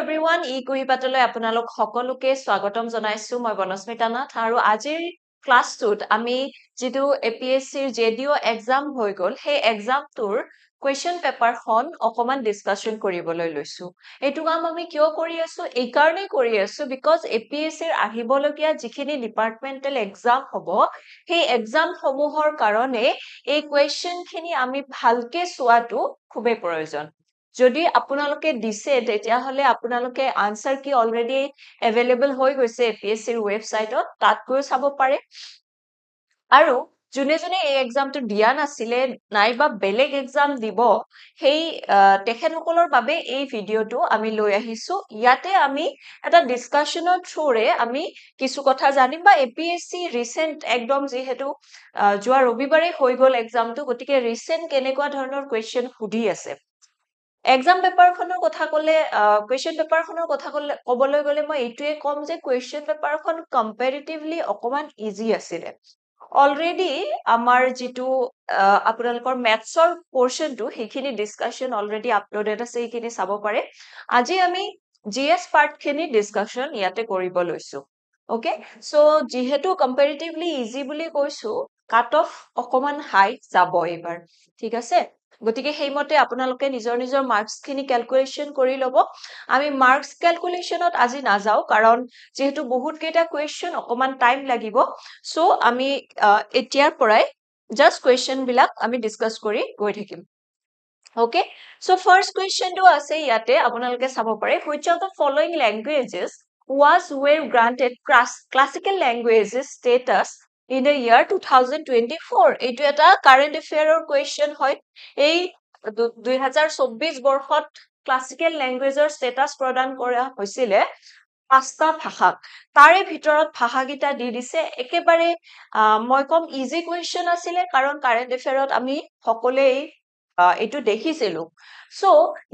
everyone, কুহিপাতলৈ আপোনালোক সকলোকে স্বাগতম জনাইছো মই বনস্মিতা নাথ আৰু আজিৰ ক্লাছটোত আমি যেটো এপিএসসিৰ জেডিও এক্সাম হৈ গল সেই এক্সামটোৰ কুৱেশ্যন পেপাৰখন অকমান ডিসকাশন কৰিবলৈ লৈছো এটো কাম আমি কিয় কৰি আছো এই কাৰণে কৰি আছো বিকজ এপিএসসিৰ আহিবলগীয়া যিখিনি ডিপাৰ্টমেন্টাল এক্সাম হ'ব সেই এক্সাম সমূহৰ কাৰণে এই কুৱেশ্যনখিনি আমি ভালকে চোৱাটো খুবেই প্ৰয়োজন যদি আপোনালোকে দিছে তেতিয়া হলে আপোনালোকে আনসাৰ কি অলৰেডি अवेलेबल হৈ গৈছে এপিএসসিৰ ওয়েবসাইটত তাত গৈ চাব পাৰে আৰু জুনে জুনে এই এক্সামটো দিয়া নাছিলে নাইবা বেলেগ এক্সাম দিব সেই তেখেতসকলৰ বাবে এই ভিডিওটো আমি লৈ আহিছো ইয়াতে আমি এটা ডিসকাশনৰ থ্ৰুৰে আমি কিছু কথা জানিম বা এপিএসসি ৰিসেন্ট একদম যেহেতু যোৱা ৰবিবাৰে হৈ গল এক্সামটো গতিকে ৰিসেন্ট কেনেকুৱা ধৰণৰ কোৱেশ্চন খুদি আছে এক্সাম পেপাৰখনৰ কথা কলে কোৱেশ্চন পেপাৰখনৰ কথা কবলৈ গলে মই এইটোৱে কম যে কোৱেশ্চন পেপাৰখন কম্পাৰেটিভলি অকমান ইজি আছিল অলৰেডি আমাৰ যেটো আপোনালোকৰ ম্যাথছৰ পোৰশনটো সেইখিনি ডিসকাশন অলৰেডি আপলোডেড আছে এইখিনি চাব পাৰে আজি আমি জিএস পাৰ্টখিনি ডিসকাশন ইয়াতে কৰিব লৈছো ওকে সো যেহেতু কম্পাৰেটিভলি ইজি বুলি কৈছো কাট অফ অকমান হাই যাব এবাৰ ঠিক আছে গতিকে হেইমতে আপোনালোকে নিজৰ নিজৰ মাৰ্কস খিনি ক্যালকুলেশন কৰি লব আমি মাৰ্কস ক্যালকুলেশনত আজি না যাও কাৰণ যেহেতু বহুত কেইটা কোৱেশ্চন অকমান টাইম লাগিব সো আমি এতিয়াৰ পৰাই জাস্ট কোৱেশ্চন বিলাক আমি ডিসকাস কৰি গৈ থাকিম ওকে সো ফাৰ্স্ট কোৱেশ্চনটো আছে ইয়াতে আপোনালোকে চাব পাৰে which of the following languages was were granted classical languages status in the year 2024 এইটো এটা কারেন্ট এফেয়াৰৰ কোৱেশ্চন হয় এই 2024 বৰ্ষত ক্লাসিক্যাল ল্যাঙ্গুয়েজৰ স্ট্যাটাস প্ৰদান কৰা হৈছিলে পাঁচটা ভাষা তাৰে ভিতৰত ভাষাগিটা দি দিছে একেবাৰে মই কম ইজি কোৱেশ্চন আছিল কাৰণ কাৰেন্ট এফেয়াৰত আমি সকলোই এটো দেখিছিলো সো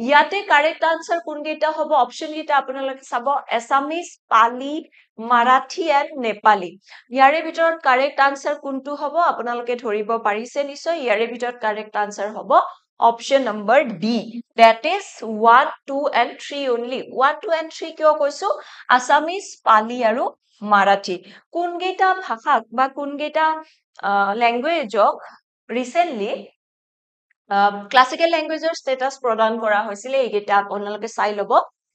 ইয়াতে কাৰেক্ট আনসাৰ কোনগিটা হ'ব অপশন গিটা আপোনালোকে চাব এছামিজ পালি মাৰাঠী এণ্ড নেপালী ইয়াৰে ভিতৰত কাৰেক্ট আনসাৰ কোনটো হ'ব আপোনালোকে ধৰিব পাৰিছে নিশ্চয় ইয়াৰে ভিতৰত কারেক্ট আনসার হ'ব option number D that is 1 2 and 3 only 1 2 and 3 কিয় কৈছো আসামিজ পালি আৰু মাৰাঠী কোনগিটা ভাষাক বা কোনগিটা ল্যাঙ্গুয়েজক ৰিসেন্টলি ক্লাসিক্যাল ল্যাঙ্গুয়েজৰ স্ট্যাটাস প্ৰদান কৰা হৈছিল এইগিটা আপোনালোকে চাই লব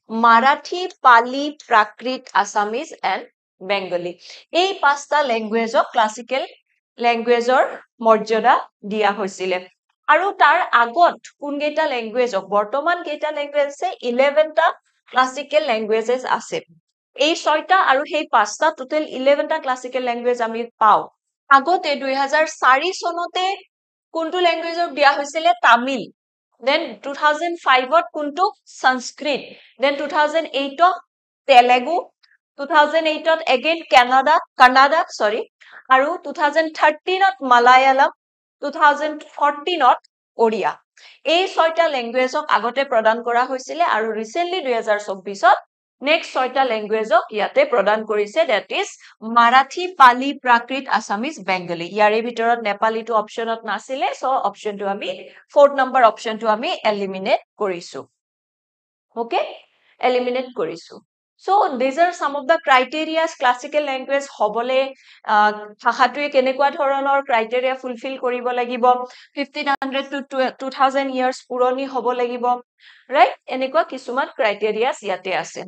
মাৰাঠী পালি প্ৰাকৃত আসামিজ এণ্ড বেংগলী এই পাঁচটা ল্যাঙ্গুয়েজক ক্লাসিক্যাল ল্যাঙ্গুয়েজৰ মৰ্যাদা দিয়া হৈছিল আৰু তাৰ আগত কোনগিটা ল্যাঙ্গুয়েজক বৰ্তমান কেইটা ল্যাঙ্গুয়েজ আছে 11টা ক্লাসিক্যাল ল্যাঙ্গুয়েজেস আছে এই 6টা আৰু সেই 5টা টোটাল 11টা ক্লাসিক্যাল ল্যাঙ্গুয়েজ আমি পাও আগতে 2004 চনতে কোনটো ল্যাঙ্গুয়েজক দিয়া হৈছিল তামিল then 2005 ত কোনটো সংস্কৃত then 2008 ত তেলেগু 2008 ত again কানাডা sorry আৰু 2013 ত মালায়ালাম 2014 ত ওড়িয়া এই 6টা ল্যাঙ্গুয়েজক আগতে প্ৰদান কৰা হৈছিল আৰু ৰিসেন্টলি 2024 ত নেক্সট 6টা ল্যাঙ্গুয়েজক ইয়াতে প্ৰদান কৰিছে that is মাৰাঠী পালি প্ৰাকৃত আসামিজ বেংগলী ইয়াৰে ভিতৰত নেপালীটো অপশনত নাছিলে সো অপশনটো আমি 4th নম্বৰ অপশনটো আমি এলিমিনেট কৰিছো ওকে এলিমিনেট কৰিছো So these are some of the criteria classical language হবলে ভাষাটোৱে কেনেকুৱা ধৰণৰ ক্ৰাইটেৰিয়া ফুলফিল কৰিব লাগিব 1500 to 2000 years পুৰণি হ'ব লাগিব right এনেকুৱা কিছুমান ক্ৰাইটেৰিয়া ইয়াতে আছে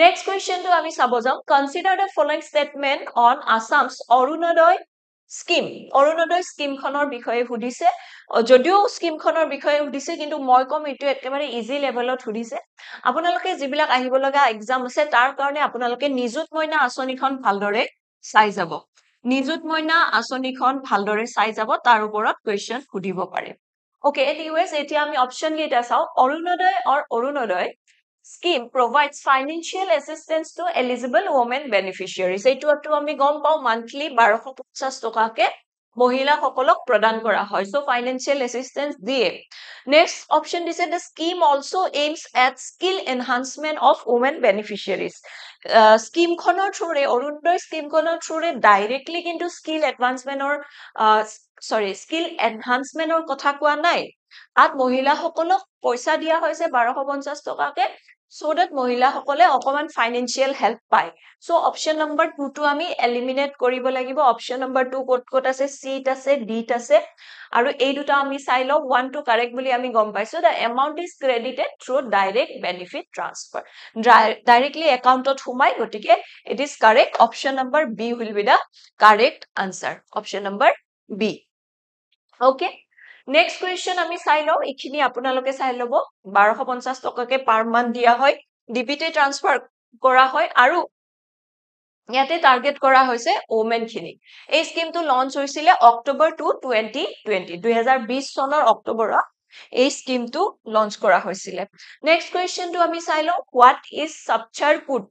next question টো আমি চাব যাম consider the following statement on Assam's Orunodoi scheme Orunodoi scheme খনৰ বিষয়ে সুধিছে যদিও স্কিম খনৰ বিষয়ে সুধিছে কিন্তু মই কম এটো একেবাৰে ইজি লেভেলত সুধিছে আপোনালোকে যিবিলাক আহিব লগা এক্সাম আছে তাৰ কাৰণে আপোনালোকে নিযুত মইনা আঁচনিখন ভালদৰে চাই যাব নিযুত মইনা আঁচনিখন ভালদৰে চাই যাব তাৰ ওপৰত কোৱেশ্চন সুধিব পাৰে ওকে এনিৱেজ এতিয়া আমি অপচন কেইটা চাও Orunodoi scheme provides financial assistance to eligible women beneficiaries এইটো আমি গম পাও monthly 1250 টকাকে মহিলা সকলক প্ৰদান কৰা হয় so financial assistance দিয়ে next option দিছে the scheme also aims at skill enhancement of women beneficiaries scheme খনৰ থ্ৰুৰে অৰুণোদয় scheme খনৰ থ্ৰুৰে directly কিন্তু skill advancement or skill enhancement or কথা কোৱা নাই মহিলাসকলক পইচা দিয়া হৈছে 1250 টকাকে so that মহিলাসকলে অকমান financial help পায় so option number 2 টো আমি eliminate কৰিব লাগিব option number 2 ক'ত আছে c ত আছে d ত আছে আৰু এই দুটা আমি চাই লও 1 টো correct বুলি আমি গম পাইছো the amount is credited through direct benefit transfer directly account ত সোমাই গটিকে it is correct option number b will be the correct answer option number b okay next question আমি চাই লও ইখিনি আপোনালোকে চাই লব 1250 টকাকে পার মান্থ দিয়া হয় ডিবিটি ট্রান্সফার কৰা হয় আৰু ইয়াতে টাৰ্গেট কৰা হৈছে ওমেন খিনি এই স্কিমটো লঞ্চ হৈছিলে অক্টোবৰ 2 2020 2020 চনৰ অক্টোবৰত এই স্কিমটো লঞ্চ কৰা হৈছিলে নেক্সট কোৱেশ্চনটো আমি চাই লও হোৱাট ইজ সবচাৰকুট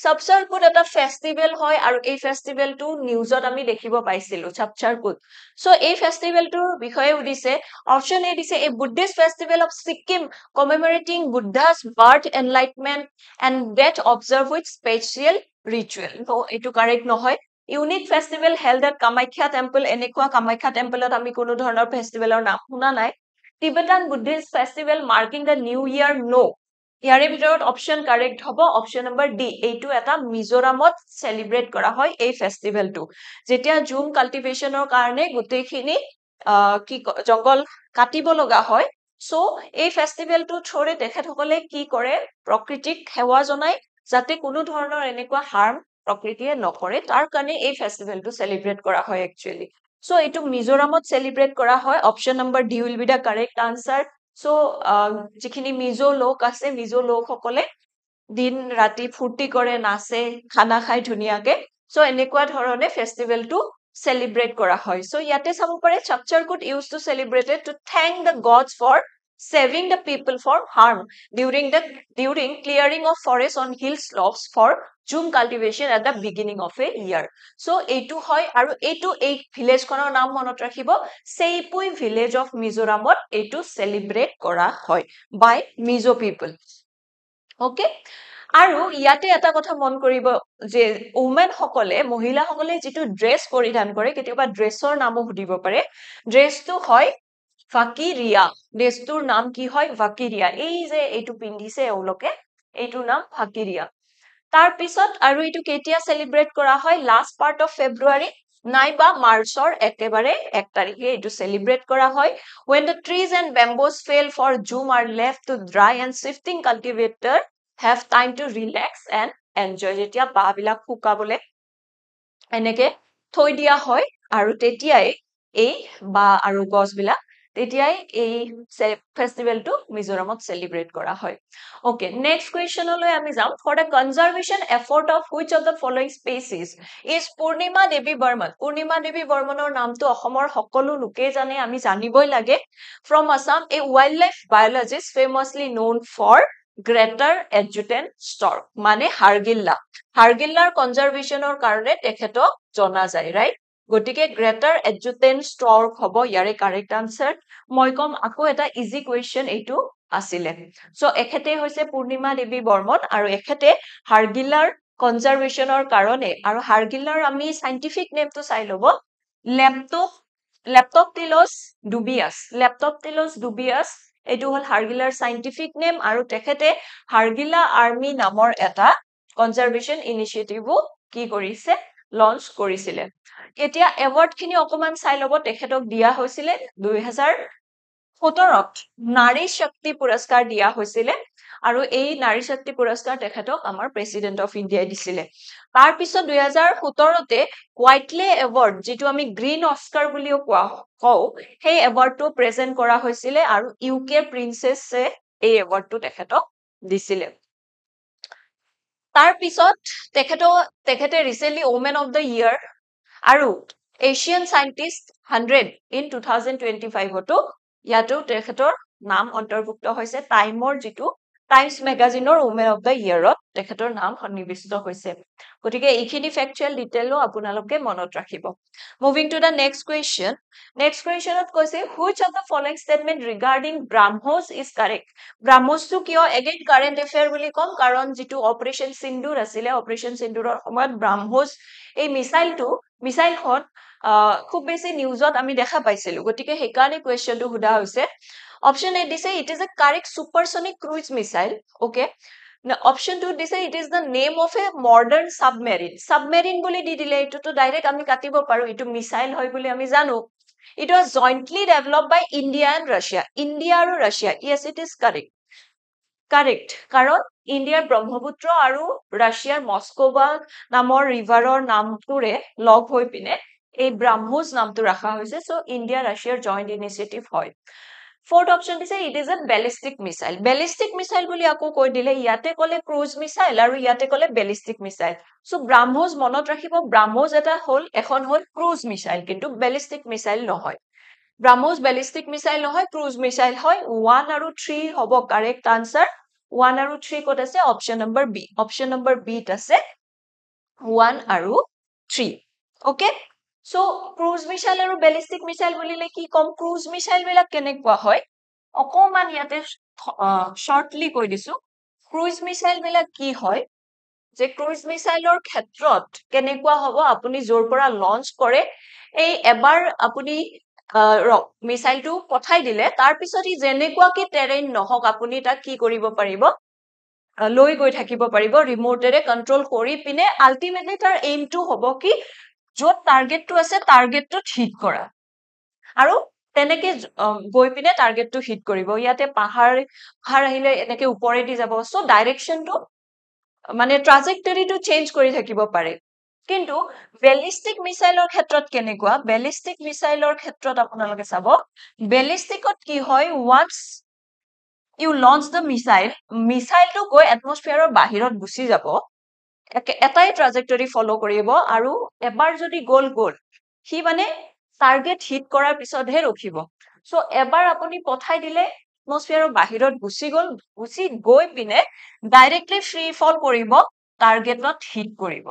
সবচাৰকুট এটা ফেষ্টিভেল হয় আৰু এই ফেষ্টিভেলটো নিউজত আমি দেখিব পাইছিলো সবচাৰকুট সো এই ফেষ্টিভেলটোৰ বিষয়ে উদিছে অপচন এ দিছে a Buddhist festival of Sikkim commemorating Buddha's birth enlightenment and death observe with special ritual so etu correct নহয় unique festival held at Kamakhya temple enekwa Kamakhya temple at ami kono dhoroner festival or naam huna nai Tibetan Buddhist festival marking the new year no yare bitorot option correct hobo option number d eitu eta Mizoramot celebrate kora hoy ei festival tu jetia june cultivation or karone gotei khini ki jongol katibo loga hoy so ei festival tu chore dekhet hokole ki kore prakritik hewa jonai যাতে কোনো ধৰণৰ এনেকুৱা harm প্ৰকৃতিয়ে নকৰে তাৰ কাৰণে এই ফেষ্টিভেলটো celebrate কৰা হয় একচুয়ালি সো এটো মিজোৰামত সেলিব্ৰেট কৰা হয় option number D will be the correct answer so যিখিনি মিজো লোক আছে মিজো লোকসকলে দিন ৰাতি ফুৰ্তি কৰে নাচে খানা খাই ধুনিয়াকে সো এনেকুৱা ধৰণে ফেষ্টিভেলটো সেলিব্ৰেট কৰা হয় সো ইয়াতে চাব পাৰে চকচাৰকুট use to celebrated to thank the gods for saving the people from harm during clearing of forest on hill slopes for june cultivation at the beginning of a year so etu hoy aru etu ei village konor naam monot rakhibo Seipui village of Mizoramot etu celebrate kora hoy by Mizo people okay আৰু ইয়াতে এটা কথা মন কৰিব যে women সকলে মহিলা সকলে যেটো ড্ৰেছ পৰিধান কৰে কেতিয়াবা ড্ৰেছৰ নামও সুধিব পাৰে ড্ৰেছটো হয় Vakiria ড্ৰেছটোৰ নাম কি হয় Vakiria এই যে এটো পিন্ধিছে ওলকে এটো নাম Vakiria তাৰ পিছত আৰু এটো কেতিয়া সেলিব্ৰেট কৰা হয় লাষ্ট পাৰ্ট অফ ফেব্ৰুৱাৰী নাইবা মাৰ্চৰ একেবাৰে 1 তাৰিখে এটো সেলিব্ৰেট কৰা হয় when the trees and bamboos fail for June are left to dry and shifting cultivator have time to relax and enjoy যেতিয়া বাবিলাক শুকাবলে এনেকে থৈ দিয়া হয় আৰু তেতিয়াই এই বা আৰু গছবিলাক তেতিয়াই এই ফেষ্টিভেলটো মিজোৰামত সেলিব্ৰেট কৰা হয় ওকে নেক্সট কোৱেশ্চনলৈ আমি যাম for the conservation effort of which of the following species is Purnima Devi বৰ্মনৰ নামটো অসমৰ সকলো লোকে জানে আমি জানিবই লাগে from Assam a wildlife biologist famously known for greater adjutant stork মানে হাৰগিল্লাৰ কনজাৰভেশনৰ কাৰণে তেখেতক জনা যায় ৰাইট গটিকে গ্ৰেটাৰ এডজুটেন্ট ষ্টৰ্ক হব ইয়াৰে কাৰেক্ট আনসাৰ মই কম আকো এটা ইজি কোৱেশ্চন এইটো আছিলে সো এখেতে হৈছে পূৰ্ণিমা দেৱী বৰ্মন আৰু এখেতে হাৰগিল্লাৰ কনজাৰভেশনৰ কাৰণে আৰু হাৰগিল্লাৰ আমি সাইন্টিফিক নেমটো চাই লব লেপটপটিলছ ডুবিয়াছ এটো হল হাৰগিল্লাৰ সাইন্টিফিক নেম আৰু তেখেতে হাৰগিল্লা আৰ্মি নামৰ এটা কনজাৰভেশন ইনিশিয়েটিভো কি কৰিছে লঞ্চ কৰিছিলে এতিয়া এৱাৰ্ড খিনি অকমান চাই লব তেখেতক দিয়া হৈছিলে 2017ত নাৰী শক্তি পুৰস্কাৰ দিয়া হৈছিলে আৰু এই নাৰী শক্তি পুৰস্কাৰ তেখেতক আমাৰ প্ৰেসিডেন্ট অফ ইন্ডিয়া দিছিলে তাৰ পিছত 2017তে হোৱাইটলে এৱাৰ্ড যেটো আমি গ্ৰীণ অস্কাৰ বুলিও কও সেই এৱাৰ্ডটো প্ৰেজেন্ট কৰা হৈছিলে আৰু ইউকে প্ৰিন্সেছে এই এৱাৰ্ডটো তেখেতক দিছিলে তাৰ পিছত তেখেতে recently women of the year আৰু এশিয়ান সাইন্টিস্ট 100 ইন 2025 তো ইয়াতো তেখেতৰ নাম অন্তৰ্ভুক্ত হৈছে টাইমৰ যেটো টাইমছ ম্যাগাজিনৰ ওমেন অফ দ্য ইয়াৰত তেখেতৰ নাম সন্নিবিষ্ট হৈছে গতিকে এইখিনি ফ্যাকচুয়াল ডিটেইলও আপোনালোকে মনত ৰাখিব মুভিং টু দ্য নেক্সট কোৱেশ্চনত কৈছে which of the following statement regarding BrahMos is correct ব্ৰাহ্মোছটো কিয় এগেইন কাৰেন্ট এফেয়াৰ বুলি কম কাৰণ যেটো অপাৰেশন সিন্দুৰ আছিল অপাৰেশন সিন্দুৰৰ সময়ত ব্ৰাহ্মোছ এই মিসাইলটো মিছাইলখন খুব বেছি নিউজত আমি দেখা পাইছিলো গতিকে সেইকাৰণে কুৱেশ্যনটো সোধা হৈছে অপশ্যন এ দিছে it is a correct supersonic cruise missile okay option 2 দিছে it is the name of a modern submarine বুলি দি দিলে এইটোতো ডাইৰেক্ট আমি কাটিব পাৰো এইটো মিছাইল হয় বুলি আমি জানো it was jointly developed by India and Russia India আৰু Russia yes it is correct কাৰণ ইণ্ডিয়াৰ ব্ৰহ্মপুত্ৰ আৰু ৰাছিয়াৰ মস্কোবা নামৰ ৰিভাৰৰ নামটোৰে লগ হৈ পিনে এই ব্ৰাহ্মোছ নামটো ৰাখা হৈছে সো ইণ্ডিয়া ৰাছিয়াৰ জইণ্ট ইনিচিয়েটিভ হয় Fourth option দিছে it is a ballistic missile বুলি আকৌ কৈ দিলে ইয়াতে ক'লে ক্ৰুজ মিছাইল আৰু ইয়াতে ক'লে ballistic missile সো ব্ৰাহ্মোছ মনত ৰাখিব ব্ৰাহ্মোছ এটা হ'ল এখন হ'ল ক্ৰুজ মিছাইল কিন্তু ballistic missile নহয় ব্ৰাহ্মোছ ballistic missile নহয় ক্ৰুজ মিছাইল হয় 1 আৰু 3 হ'ব কাৰেক্ট আনসাৰ 1 আৰু 3 ক'ত আছে অপশ্যন নম্বৰ বি ত আছে 1 আৰু 3 ওকে সো ক্ৰুজ মিছাইল আৰু ballistic missile বুলিলে কি কম ক্ৰুজ মিছাইল বিলাক কেনেকুৱা হয় অকমান ইয়াতে শৰ্টলি কৈ দিছো ক্ৰুজ মিছাইল বিলাক কি হয় যে ক্ৰুজ মিছাইলৰ ক্ষেত্ৰত কেনেকুৱা হ'ব আপুনি জোৰ পৰা লঞ্চ কৰে এই এবাৰ আপুনি মিছাইলটো পঠাই দিলে তাৰ পিছত ই যেনেকুৱা কি টেৰেইন নহওক আপুনি তাক কি কৰিব পাৰিব লৈ গৈ থাকিব পাৰিব ৰিমোটেৰে কন্ট্ৰোল কৰি পিনে আলটিমেটলি তাৰ এইমটো হ'ব কি য'ত টাৰ্গেটটো আছে টাৰ্গেটটোত হিট কৰা আৰু তেনেকে গৈ পিনে টাৰ্গেটটো হিট কৰিব ইয়াতে পাহাৰ আহিলে এনেকে ওপৰেদি যাব সো ডাইৰেকশনটো মানে ট্ৰাজেক্টৰীটো চেঞ্জ কৰি থাকিব পাৰে কিন্তু বেলিষ্টিক মিছাইলৰ ক্ষেত্ৰত কেনেকুৱা বেলিষ্টিক মিছাইলৰ ক্ষেত্ৰত আপোনালোকে চাব বেলিষ্টিকত কি হয় ওয়ান্স ইউ লঞ্চ দ্য মিছাইলটো গৈ এটমস্ফিয়াৰৰ বাহিৰত গুচি যাব এটাই ট্ৰাজেক্টৰী ফলো কৰিব আৰু এবাৰ যদি গ'ল সি মানে টাৰ্গেট হিট কৰাৰ পিছতহে ৰখিব সো এবাৰ আপুনি পঠাই দিলে এটমস্ফিয়াৰৰ বাহিৰত গুচি গৈ পিনে ডাইৰেক্টলি ফ্ৰী ফল কৰিব টাৰ্গেটত হিট কৰিব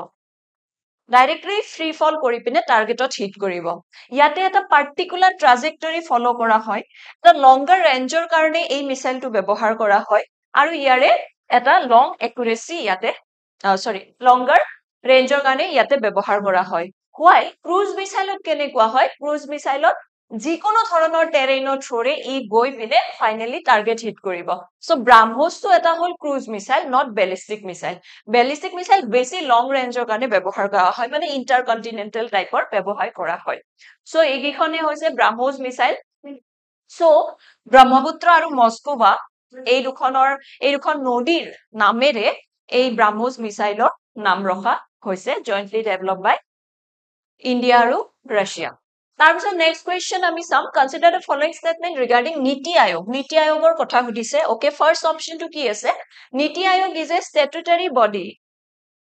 ডাইৰেক্টলি ফ্ৰী ফল কৰি পিনে টাৰ্গেটত হিট কৰিব ইয়াতে এটা পাৰ্টিকুলাৰ ট্ৰাজেক্টৰী ফলো কৰা হয় এটা লংগাৰ ৰেঞ্জৰ কাৰণে এই মিছাইলটো ব্যৱহাৰ কৰা হয় আৰু ইয়াৰে এটা লং একুৰেসি ইয়াতে লংগাৰ ৰেঞ্জৰ কাৰণে ইয়াতে ব্যৱহাৰ কৰা হয় হোৱাই ক্ৰুজ মিছাইলত কেনেকুৱা হয় ক্ৰুজ মিছাইলত যিকোনো ধৰণৰ টেৰেইনৰ থ্ৰুৰে ই গৈ পিনে ফাইনেলি টাৰ্গেট হিট কৰিব সো ব্ৰাহ্মোছটো এটা হ'ল cruise missile not ballistic missile বেছি লং ৰেঞ্জৰ কাৰণে ব্যৱহাৰ কৰা হয় মানে ইন্টাৰকন্টিনেন্টাল টাইপৰ ব্যৱহাৰ কৰা হয় সো এইকেইখনে হৈছে ব্ৰাহ্মোছ মিছাইল সো ব্ৰহ্মপুত্ৰ আৰু মস্কোবা এই দুখন নদীৰ নামেৰে এই ব্ৰাহ্মোছ মিছাইলৰ নাম ৰখা হৈছে জইন্টলি ডেভেলপ বাই ইণ্ডিয়া আৰু ৰাছিয়া তাৰপিছত নেক্সট কুৱেশ্যন আমি চাম consider the following statement regarding নীতি আয়োগৰ কথা সুধিছে ওকে ফাৰ্ষ্ট অপশ্যনটো কি আছে নীতি আয়োগ ইজ এ স্ট্যাটুটৰী বডি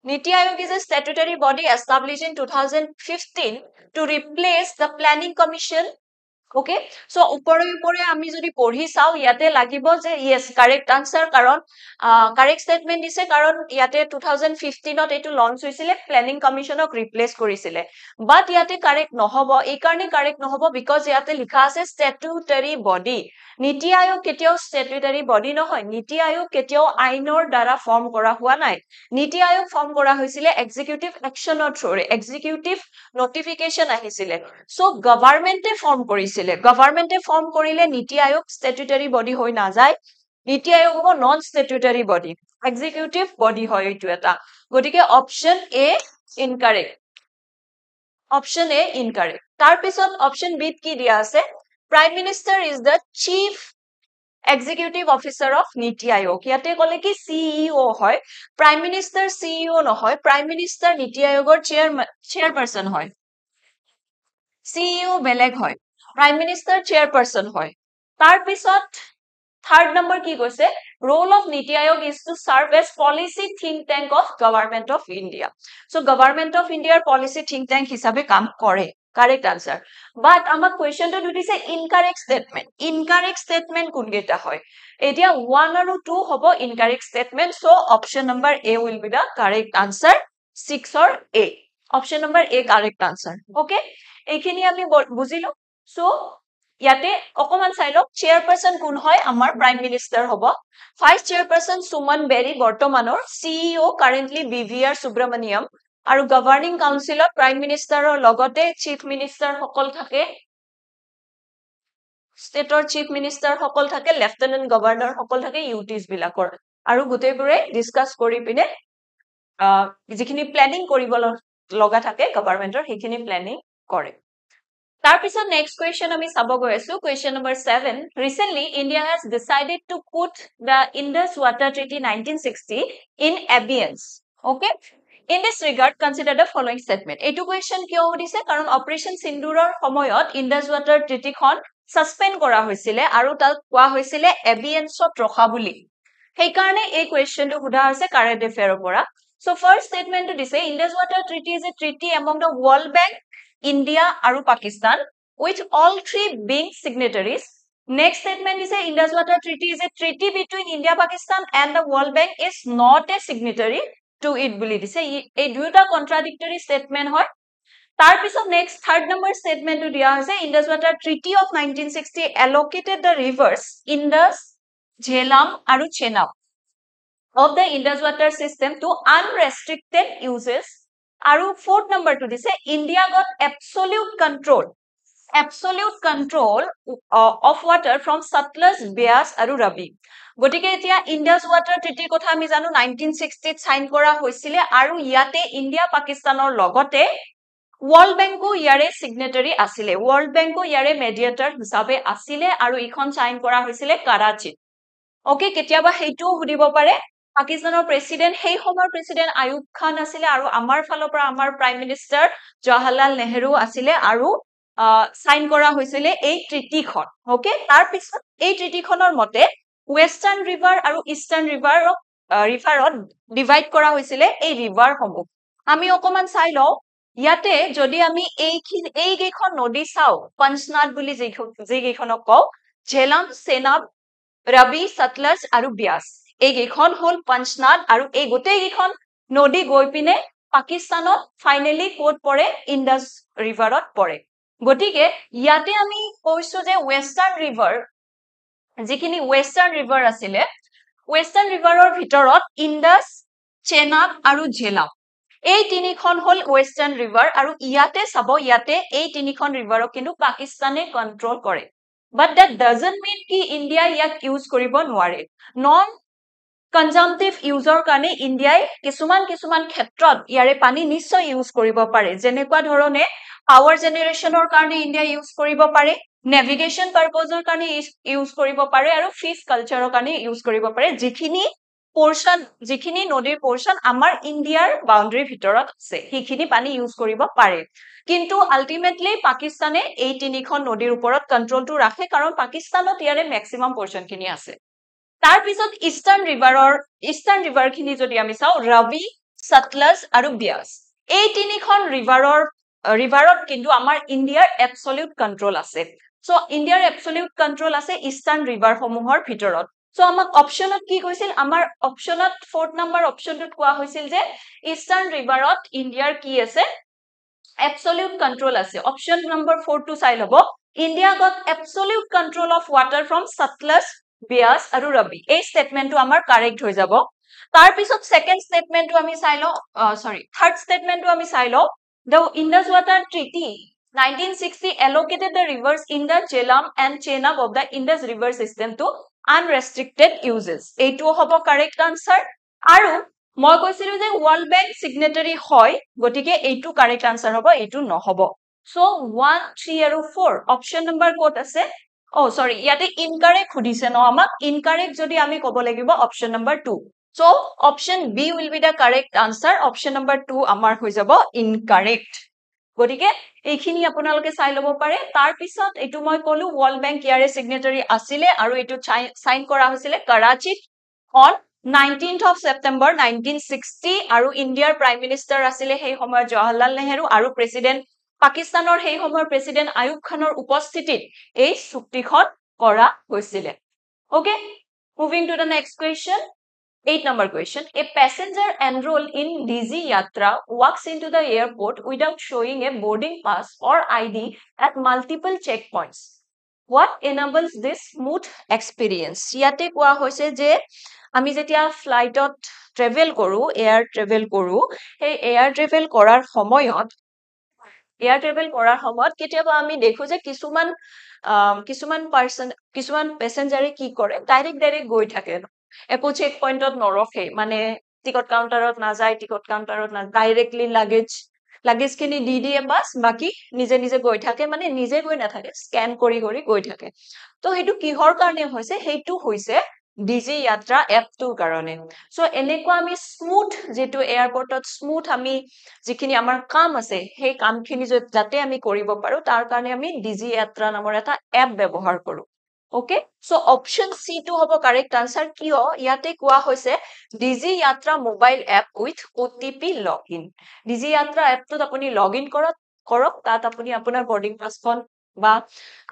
নীতি আয়োগ is a statutory body established in 2015 to replace the planning commission okay so উপৰে আমি যদি পঢ়ি চাও ইয়াতে লাগিব যে yes correct answer কাৰণ correct statement দিছে কাৰণ ইয়াতে 2015 ত এটো লঞ্চ হৈছিলে প্ল্যানিং কমিশনক ৰিপ্লেস কৰিছিলে বাট ইয়াতে কাৰেক্ট নহব এই কাৰণে কাৰেক্ট নহব বিকজ ইয়াতে লিখা আছে স্ট্যাটুটৰী বডি নীতি আয়োগ কেতিয়াও স্ট্যাটুটৰী বডি নহয় নীতি আয়োগ কেতিয়াও আইনৰ দ্বাৰা ফৰ্ম কৰা হোৱা নাই নীতি আয়োগ ফৰ্ম কৰা হৈছিলে এক্সিকিউটিভ একচনৰ থ্ৰুৰে এক্সিকিউটিভ নটিফিকেশন আহিছিলে সো গভৰ্ণমেন্টে ফৰ্ম কৰিছিলে গভৰ্ণমেন্টে ফৰ্ম কৰিলে নীতি আয়োগ স্ট্যাটুটৰী বডি হৈ নাযায় নীতি আয়োগ হ'ব নন স্ট্যাটুটৰী বডি এক্সিকিউটিভ বডি হয় এইটো এটা গতিকে option A incorrect option A incorrect তাৰ পিছত অপশ্যন বি কি দিয়া আছে prime minister is the chief executive officer of নীতি আয়োগ ইয়াতে ক'লে কি সিইও হয় প্ৰাইম মিনিষ্টাৰ সিইও নহয় প্ৰাইম মিনিষ্টাৰ নীতি আয়োগৰ চেয়াৰপাৰসন হয় সিইও বেলেগ হয় প্ৰাইম মিনিষ্টাৰ চেয়াৰপাৰসন হয় তাৰ পিছত থাৰ্ড নম্বৰ কি কৈছে role of Niti Aayog is to serve as policy think tank of Government of India. So Government of India policy think tank হিসাবে কাম কৰে correct answer but আমাৰ কোৱেশ্চনটো দুটিছে incorrect statement কোন কেইটা হয় এতিয়া 1 আৰু 2 হ'ব incorrect statement so option number A will be the correct answer 6 or A option number A correct answer okay এইখিনি আমি বুজিলো so ইয়াতে অকমান চাই লওক চেয়াৰপাৰসন কোন হয় আমাৰ প্ৰাইম মিনিষ্টাৰ হ'ব ভাইস চেয়াৰপাৰসন সুমন বেৰী বৰ্তমানৰ সিইও কাৰেন্টলি বিভিআৰ সুব্ৰমণিয়ম আৰু গভৰ্নিং কাউন্সিলত প্ৰাইম মিনিষ্টাৰৰ লগতে চিফ মিনিষ্টাৰ সকল থাকে ষ্টেটৰ চিফ মিনিষ্টাৰ সকল থাকে লেফটেনেণ্ট গভৰ্ণৰ সকল থাকে ইউটিজ বিলাকৰ আৰু গোটেইবোৰে ডিসকাস কৰি পিনে যিখিনি প্লেনিং কৰিব লগা থাকে গভৰ্নমেন্টৰ সেইখিনি প্লেনিং কৰে তাৰপিছত next question আমি চাব গৈ আছো question number 7 recently India has decided to put the Indus Water Treaty 1960 in abeyance okay in this regard consider the following statement এইটো question কিয় সুধিছে কাৰণ অপাৰেশন সিন্দুৰৰ সময়ত Indus Water Treaty খন সাসপেন্ড কৰা হৈছিল আৰু তাক কোৱা হৈছিল abeyance-ত ৰখা বুলি সেইকাৰণে এই questionটো সোধা হৈছে কাৰেন্ট এফেয়াৰৰ পৰা so first statement to say Indus Water Treaty is a treaty among the World Bank India and Pakistan, with all three being signatories. Next statement is a Indus Water Treaty is a treaty between India, Pakistan and the World Bank is not a signatory to it. A duta contradictory statement. Tarpiso next third number statement to dia is a Indus Water Treaty of 1960 allocated the rivers Indus, Jhelum and Chenab of the Indus Water system to unrestricted uses. Aru fourth number to this India got absolute control of water from Satluj, Beas aru Ravi gotike etia Indus Water Treaty kotha ami janu 1960 sign kora hoisile aru yate India Pakistanor logote World Bank ko yare signatory asile World Bank ko yare mediator hisabe asile aru ikhon sign kora hoisile Karachi okay ketia ba heitu hudibo pare Pakistanor president hey homer president Ayub Khan asile aru amar falor pora amar prime minister Jawaharlal Nehru asile aru sign kora hoisile ei treaty khon okay tar pisot ei treaty khonor mote western river aru eastern river riverot divide kora hoisile ei river homu ami okoman sai lo yate jodi ami ei geikhon nodi sao Panchnath buli je geikhonok ko Jhelum Chenab Ravi Satluj aru Beas এই গেখন হল Panchnath আৰু এই গোটেই গেখন নদী গৈ পিনে পাকিস্তানত finally coat পৰে ইন্দাস ৰিভাৰত পৰে গটিকে ইয়াতে আমি কৈছো যে ওয়েস্টাৰ্ন ৰিভাৰ যিখিনি ওয়েস্টাৰ্ন ৰিভাৰ আছিল ওয়েস্টাৰ্ন ৰিভাৰৰ ভিতৰত ইন্দাস চেনাব আৰু ঝেলাম এই তিনিখন হল ওয়েস্টাৰ্ন ৰিভাৰ আৰু ইয়াতে চাব ইয়াতে এই তিনিখন ৰিভাৰক কিন্তু পাকিস্তানে কন্ট্ৰোল কৰে but that doesn't mean ki India yak use koribo nware non consumptive user kane India kisuman khetrot yare pani nishoy use koribo pare jenekwa dhorone power generation or karone India use koribo pare navigation purpose or karone use koribo pare aru fish culture or karone use koribo pare jikhini portion jikhini nodir portion amar Indiar boundary bhitorot ase hikhini pani use koribo pare কিন্তু ultimately Pakistane এই তিনিখন নদীৰ ওপৰত control two ৰাখে কাৰণ পাকিস্তানত ইয়াৰে maximum portion খিনি আছে তাৰ পিছত ইষ্টাৰ্ণ ৰিভাৰ খিনি যদি আমি চাও Ravi Satluj আৰু Beas এই তিনিখন ৰিভাৰত কিন্তু আমাৰ ইণ্ডিয়াৰ এবসলিউট কন্ট্ৰোল আছে সো ইণ্ডিয়াৰ এবসলিউট কন্ট্ৰোল আছে ইষ্টাৰ্ণ ৰিভাৰ সমূহৰ ভিতৰত সো আমাক অপচনত কি কৈছিল আমাৰ অপচনত 4th নম্বৰ অপচনটোত কোৱা হৈছিল যে ইষ্টাৰ্ণ ৰিভাৰত ইণ্ডিয়াৰ কি আছে absolute control ase option number 4 to sai lobo India got absolute control of water from Satluj Beas aru Ravi ei statement to amar correct hoi jabo tar pisot second statement to ami sai lo third statement to ami sai lo the Indus Water Treaty 1960 allocated the rivers in the Jhelum and Chenab of the Indus river system to unrestricted uses eitu hobo correct answer aru মই কৈছিলো যে world bank signatory হয় গটিকে এইটো correct answer হ'ব এইটো নহব so 1 3 আৰু 4 অপশন নম্বৰ কোট আছে ইয়াতে ইনকাৰেক্ট খুদিছে ন আমাক ইনকাৰেক্ট যদি আমি কব লাগিব option number 2 so option B will be the correct answer option number 2 আমাৰ হৈ যাব ইনকাৰেক্ট গটিকে এইখিনি আপোনালোকে চাই লব পাৰে তাৰ পিছত এইটো মই কলো ওয়াৰ্ল্ড ব্যাংক ইয়াৰে সিগনেটাৰি আছিল আৰু এইটো সাইন কৰা হৈছিল কৰাচিত on 19th of September 1960 aru India's Prime Minister asile hei homoy Jawaharlal Nehru aru President Pakistanor hei homoy President Ayub Khanor uposthitit ei chuktikhon kora hoisile okay moving to the next question 8 number question a passenger enrolled in DG Yatra walks into the airport without showing a boarding pass or ID at multiple checkpoints What enables this smooth experience? ইয়াতে কোৱা হৈছে যে আমি যেতিয়া ফ্লাইটত travel কৰো, air travel কৰো, সেই এয়াৰ ট্ৰেভেল কৰাৰ সময়ত কেতিয়াবা আমি দেখো যে কিছুমান পেচেঞ্জাৰে কি কৰে, ডাইৰেক্ট গৈ থাকে, একো চেক পইণ্টত নৰখে, মানে টিকট কাউণ্টাৰত নাযায়, ডাইৰেক্টলি লাগেজ খিনি দি দিয়ে, বাছ বাকী নিজে নিজে গৈ থাকে, মানে নিজে গৈ নাথাকে, স্কেন কৰি গৈ থাকে। তো সেইটো কিহৰ কাৰণে হৈছে? সেইটো হৈছে ডিজি যাত্ৰা এপটোৰ কাৰণে। সো এনেকুৱা আমি স্মুথ, যেটো এয়াৰপৰ্টত স্মুথ আমি যিখিনি আমাৰ কাম আছে, সেই কামখিনি যাতে আমি কৰিব পাৰো, তাৰ কাৰণে আমি ডিজি যাত্ৰা নামৰ এটা এপ ব্যৱহাৰ কৰো। ওকে, সো অপশন সি টো হ'ব কাৰেক্ট আনসাৰ। কিয়? ইয়াতে কোৱা হৈছে Digi Yatra mobile app with OTP login. Digi Yatra এপটোত আপুনি লগইন কৰক, তাত আপুনি আপোনাৰ বৰ্ডিং পাছখন বা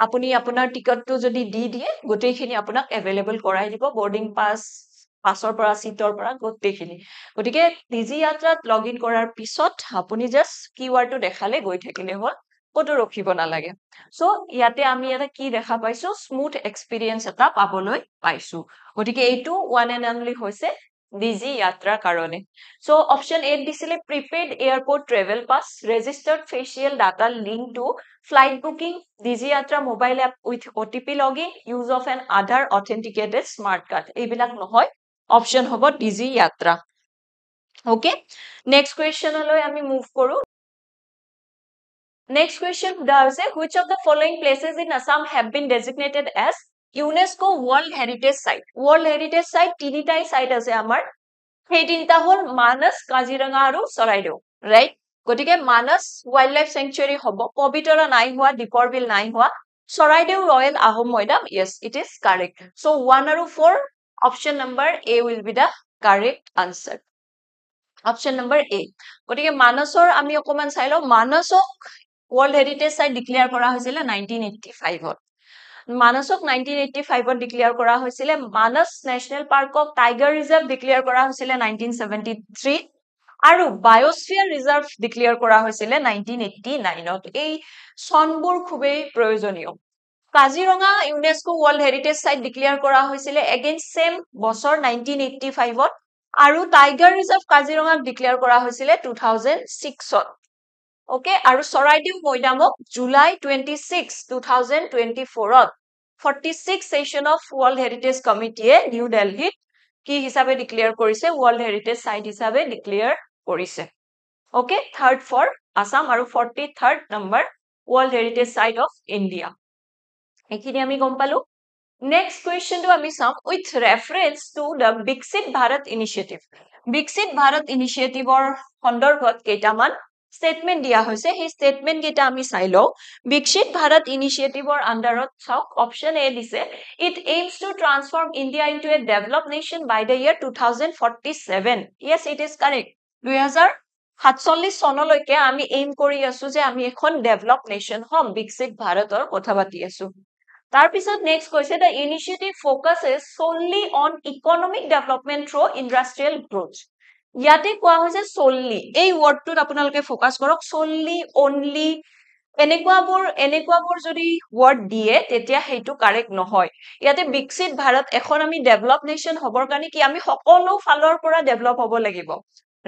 আপুনি আপোনাৰ টিকটটো যদি দি দিয়ে, গোটেইখিনি আপোনাক এভেইলেবল কৰাই দিব, বৰ্ডিং পাছৰ পৰা, চিটৰ পৰা, গোটেইখিনি। গতিকে ডিজি যাত্ৰাত লগইন কৰাৰ পিছত আপুনি জাষ্ট কিৱাৰ্ডটো দেখালে গৈ থাকিলে হ'ল, ক'তো ৰখিব নালাগে। সো ইয়াতে আমি এটা কি দেখা পাইছো? স্মুথ এক্সপিৰিয়েন্স এটা পাবলৈ পাইছো। গতিকে এইটো ওৱান এণ্ড অনলি হৈছে ডিজি যাত্ৰাৰ কাৰণে। সো অপশন এ দিছিলে prepaid airport travel pass, registered facial data link to flight booking, Digi Yatra mobile app with OTP login, use of an Aadhaar authenticated smart card. এইবিলাক নহয়, অপশন হ'ব ডিজি যাত্ৰা। ওকে, নেক্সট কুৱেশ্যনলৈ আমি move কৰো। Next question সোধা হৈছে, which of the following places in Assam have been designated as UNESCO World Heritage Site? World Heritage Site তিনিটাই site আছে আমাৰ, সেই তিনিটা হল মানস, কাজিৰঙা আৰু চৰাইদেউ, ৰাইট? গতিকে মানস ওয়াইল্ড লাইফ সেঞ্চুৰী হ'ব, পবিতৰা নাই হোৱা, দীপৰ বিল নাই হোৱা, Charaideo royal Ahom Moidam, yes, it is correct. So 1 আৰু 4, option number A will be the correct answer. Option number A. গতিকে মানসৰ আমি অকমান চাই লওঁ। মানসক World Heritage Site ডিক্লেয়াৰ কৰা হৈছিল 1985 মানসক 1985 ডিক্লেয়াৰ কৰা হৈছিল। মানস নেশনেল পাৰ্কক টাইগাৰ ৰিজাৰ্ভ ডিক্লেয়াৰ কৰা হৈছিল 1973 আৰু বায়োস্ফিয়াৰ ৰিজাৰ্ভ ডিক্লেয়াৰ কৰা হৈছিল 1989 এই চনবোৰ খুবেই প্ৰয়োজনীয়। Kaziranga UNESCO world heritage site declare কৰা হৈছিল এগেইন সেম বছৰ 1985 আৰু টাইগাৰ ৰিজাৰ্ভ কাজিৰঙাক ডিক্লেয়াৰ কৰা হৈছিল 2006 ওকে, আৰু চৰাইদেউ মৈদামক July 26, 2024 46 session of world heritage কমিটিয়ে নিউ দিল্লীত কি হিচাপে ডিক্লেয়াৰ কৰিছে? ওয়াৰ্ল্ড হেৰিটেজ সাইট হিচাপে ডিক্লেয়াৰ কৰিছে। ওকে, থাৰ্ড ফৰ আসাম আৰু 43rd number world heritage site of India. এইখিনি আমি গম পালো। নেক্সট কুৱেশ্যনটো আমি চাম, উইথ ৰেফাৰেন্স টু দ্য বিকশিত ভাৰত ইনিচিয়েটিভ। বিকশিত ভাৰত ইনিচিয়েটিভৰ সন্দৰ্ভত কেইটামান স্টেটমেন্ট দিয়া হৈছে, সেই স্টেটমেন্ট কেইটা আমি চাই লওঁ। বিকশিত ভাৰত ইনিচিয়েটিভৰ আন্ডাৰত চাওক, অপশন এ দিছে, it aims to transform India into a develop nation by the year 2047। Yes, it is correct. 2047 চনলৈকে আমি এইম কৰি আছো যে আমি এখন ডেভেলপ নেশ্যন হম, বিকশিত ভাৰতৰ কথা পাতি আছো। তাৰপিছত নেক্সট কৈছে, the initiative focuses solely on economic development through industrial growth। ইয়াতে কোৱা হৈছে solely, এই ৱৰ্ডটোত আপোনালোকে ফ'কাছ কৰক, solely, only, এনেকুৱাবোৰ যদি ৱৰ্ড দিয়ে তেতিয়া সেইটো কাৰেক্ট নহয়। ইয়াতে বিকশিত ভাৰত, এখন আমি ডেভেলপ নেশ্যন হবৰ কাৰণে কি আমি সকলো ফালৰ পৰা ডেভেলপ হ'ব লাগিব,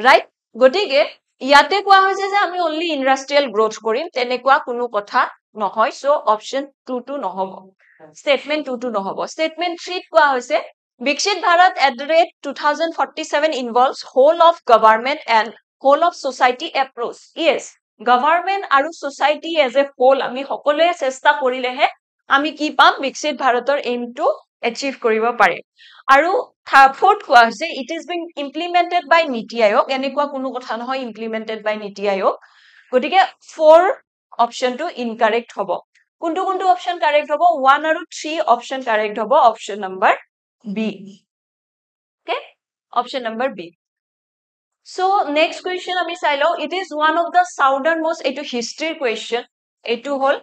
ৰাইট? গতিকে ইয়াতে কোৱা হৈছে যে আমি অনলি ইণ্ডাষ্ট্ৰিয়েল গ্ৰোথ কৰিম, তেনেকুৱা কোনো কথা নহয়। সো অপশন 2 নহব, স্টেটমেন্ট 2 নহব। স্টেটমেন্ট 3 কোৱা হৈছে, বিকশিত Bharat at the rate 2047 involves whole of government and whole of society approach। Yes, government আৰু society as a whole আমি সকলোৱে চেষ্টা কৰিলেহে আমি কি পাম? বিকশিত ভাৰতৰ এইমটো এচিভ কৰিব পাৰিম। আৰু ফৰ্থ কোৱা হৈছে, ইট ইজ বিং ইমপ্লিমেন্টেড বাই নীতি আয়োগ। এনেকুৱা কোনো কথা নহয় ইমপ্লিমেন্টেড বাই নীতি আয়োগ। গতিকে 4 অপশনটো ইনকাৰেক্ট হ'ব। কোনটো অপশন কাৰেক্ট হ'ব? 1 আৰু 3 অপশন কাৰেক্ট হ'ব, option number B. Okay, option number B. So next question আমি চাই লওঁ, it is one of the southernmost, এইটো হিষ্ট্ৰীৰ কুৱেশ্যন, এইটো হ'ল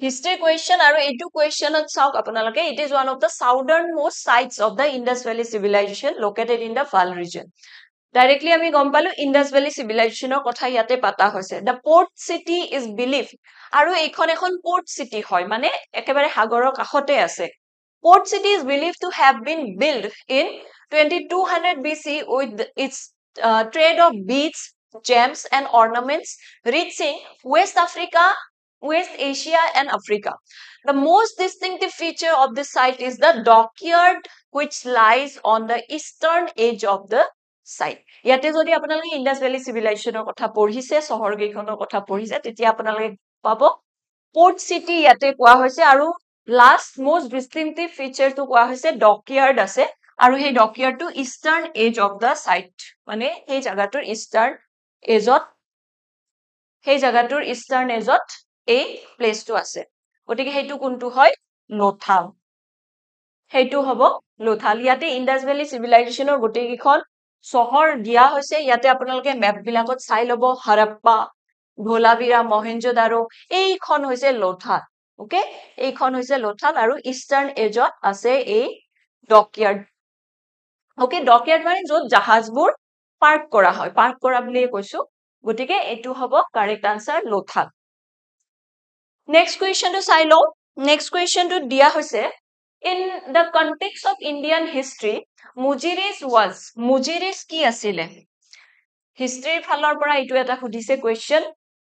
হিষ্ট্ৰী কুৱেশ্যন। আৰু এইটো কুৱেশ্যনত চাওক আপোনালোকে, it is one of the southernmost sites of the Indus valley civilisation located in the pal region. Directly আমি গম পালো ইন্দাছ ভেলী চিভিলাইজেশ্যনৰ কথা ইয়াতে পাতা হৈছে the port city is believe আৰু এইখন এখন পৰ্ট চিটি হয় মানে একেবাৰে সাগৰৰ কাষতে আছে Port city is believed to have been built in 2200 BC with its trade of beads, gems, and ornaments reaching West Africa, West Asia, and Africa. The most distinctive feature of this site is the dockyard, which lies on the eastern edge of the site. ইয়াতে যদি আপোনালোকে ইন্দাছ valley চিভিলাইজেশ্যনৰ কথা পঢ়িছে চহৰকেইখনৰ কথা পঢ়িছে তেতিয়া আপোনালোকে পাব Port city ইয়াতে কোৱা হৈছে আৰু last most distinctive feature to কোৱা হৈছে dockyard আছে আৰু সেই dockyard to eastern edge of the site মানে সেই জাগাটোৰ eastern edgeত এই place টো আছে গতিকে হেতু কোনটো হয় লোথাল হেতু হ'ব লোথাল ইয়াতে ইন্দাছ ভেলী চিভিলাইজেশ্যনৰ গোটেইখন চহৰ দিয়া হৈছে ইয়াতে আপোনালোকে মেপ বিলাকত চাই লব হৰপ্পা ধোলাবিৰা মহেঞ্জোদাৰো এইখন হৈছে লোথাল ওকে এইখন হৈছে লোথাল আৰু ইষ্টাৰ্ণ এজত আছে এই ডকয়াৰ্ড ওকে ডকয়াৰ্ড মানে যত জাহাজবোৰ পাৰ্ক কৰা হয় পাৰ্ক কৰা বুলি কৈছো গতিকে এটো হ'ব কাৰেক্ট আনসাৰ লোথাল নেক্সট কোৱেশ্চনটো চাই লও নেক্সট কোৱেশ্চনটো দিয়া হৈছে in the context of Indian history মুজিৰিজ কি আছিলে হিষ্ট্ৰী ফালৰ পৰা এটো এটা খুদিছে question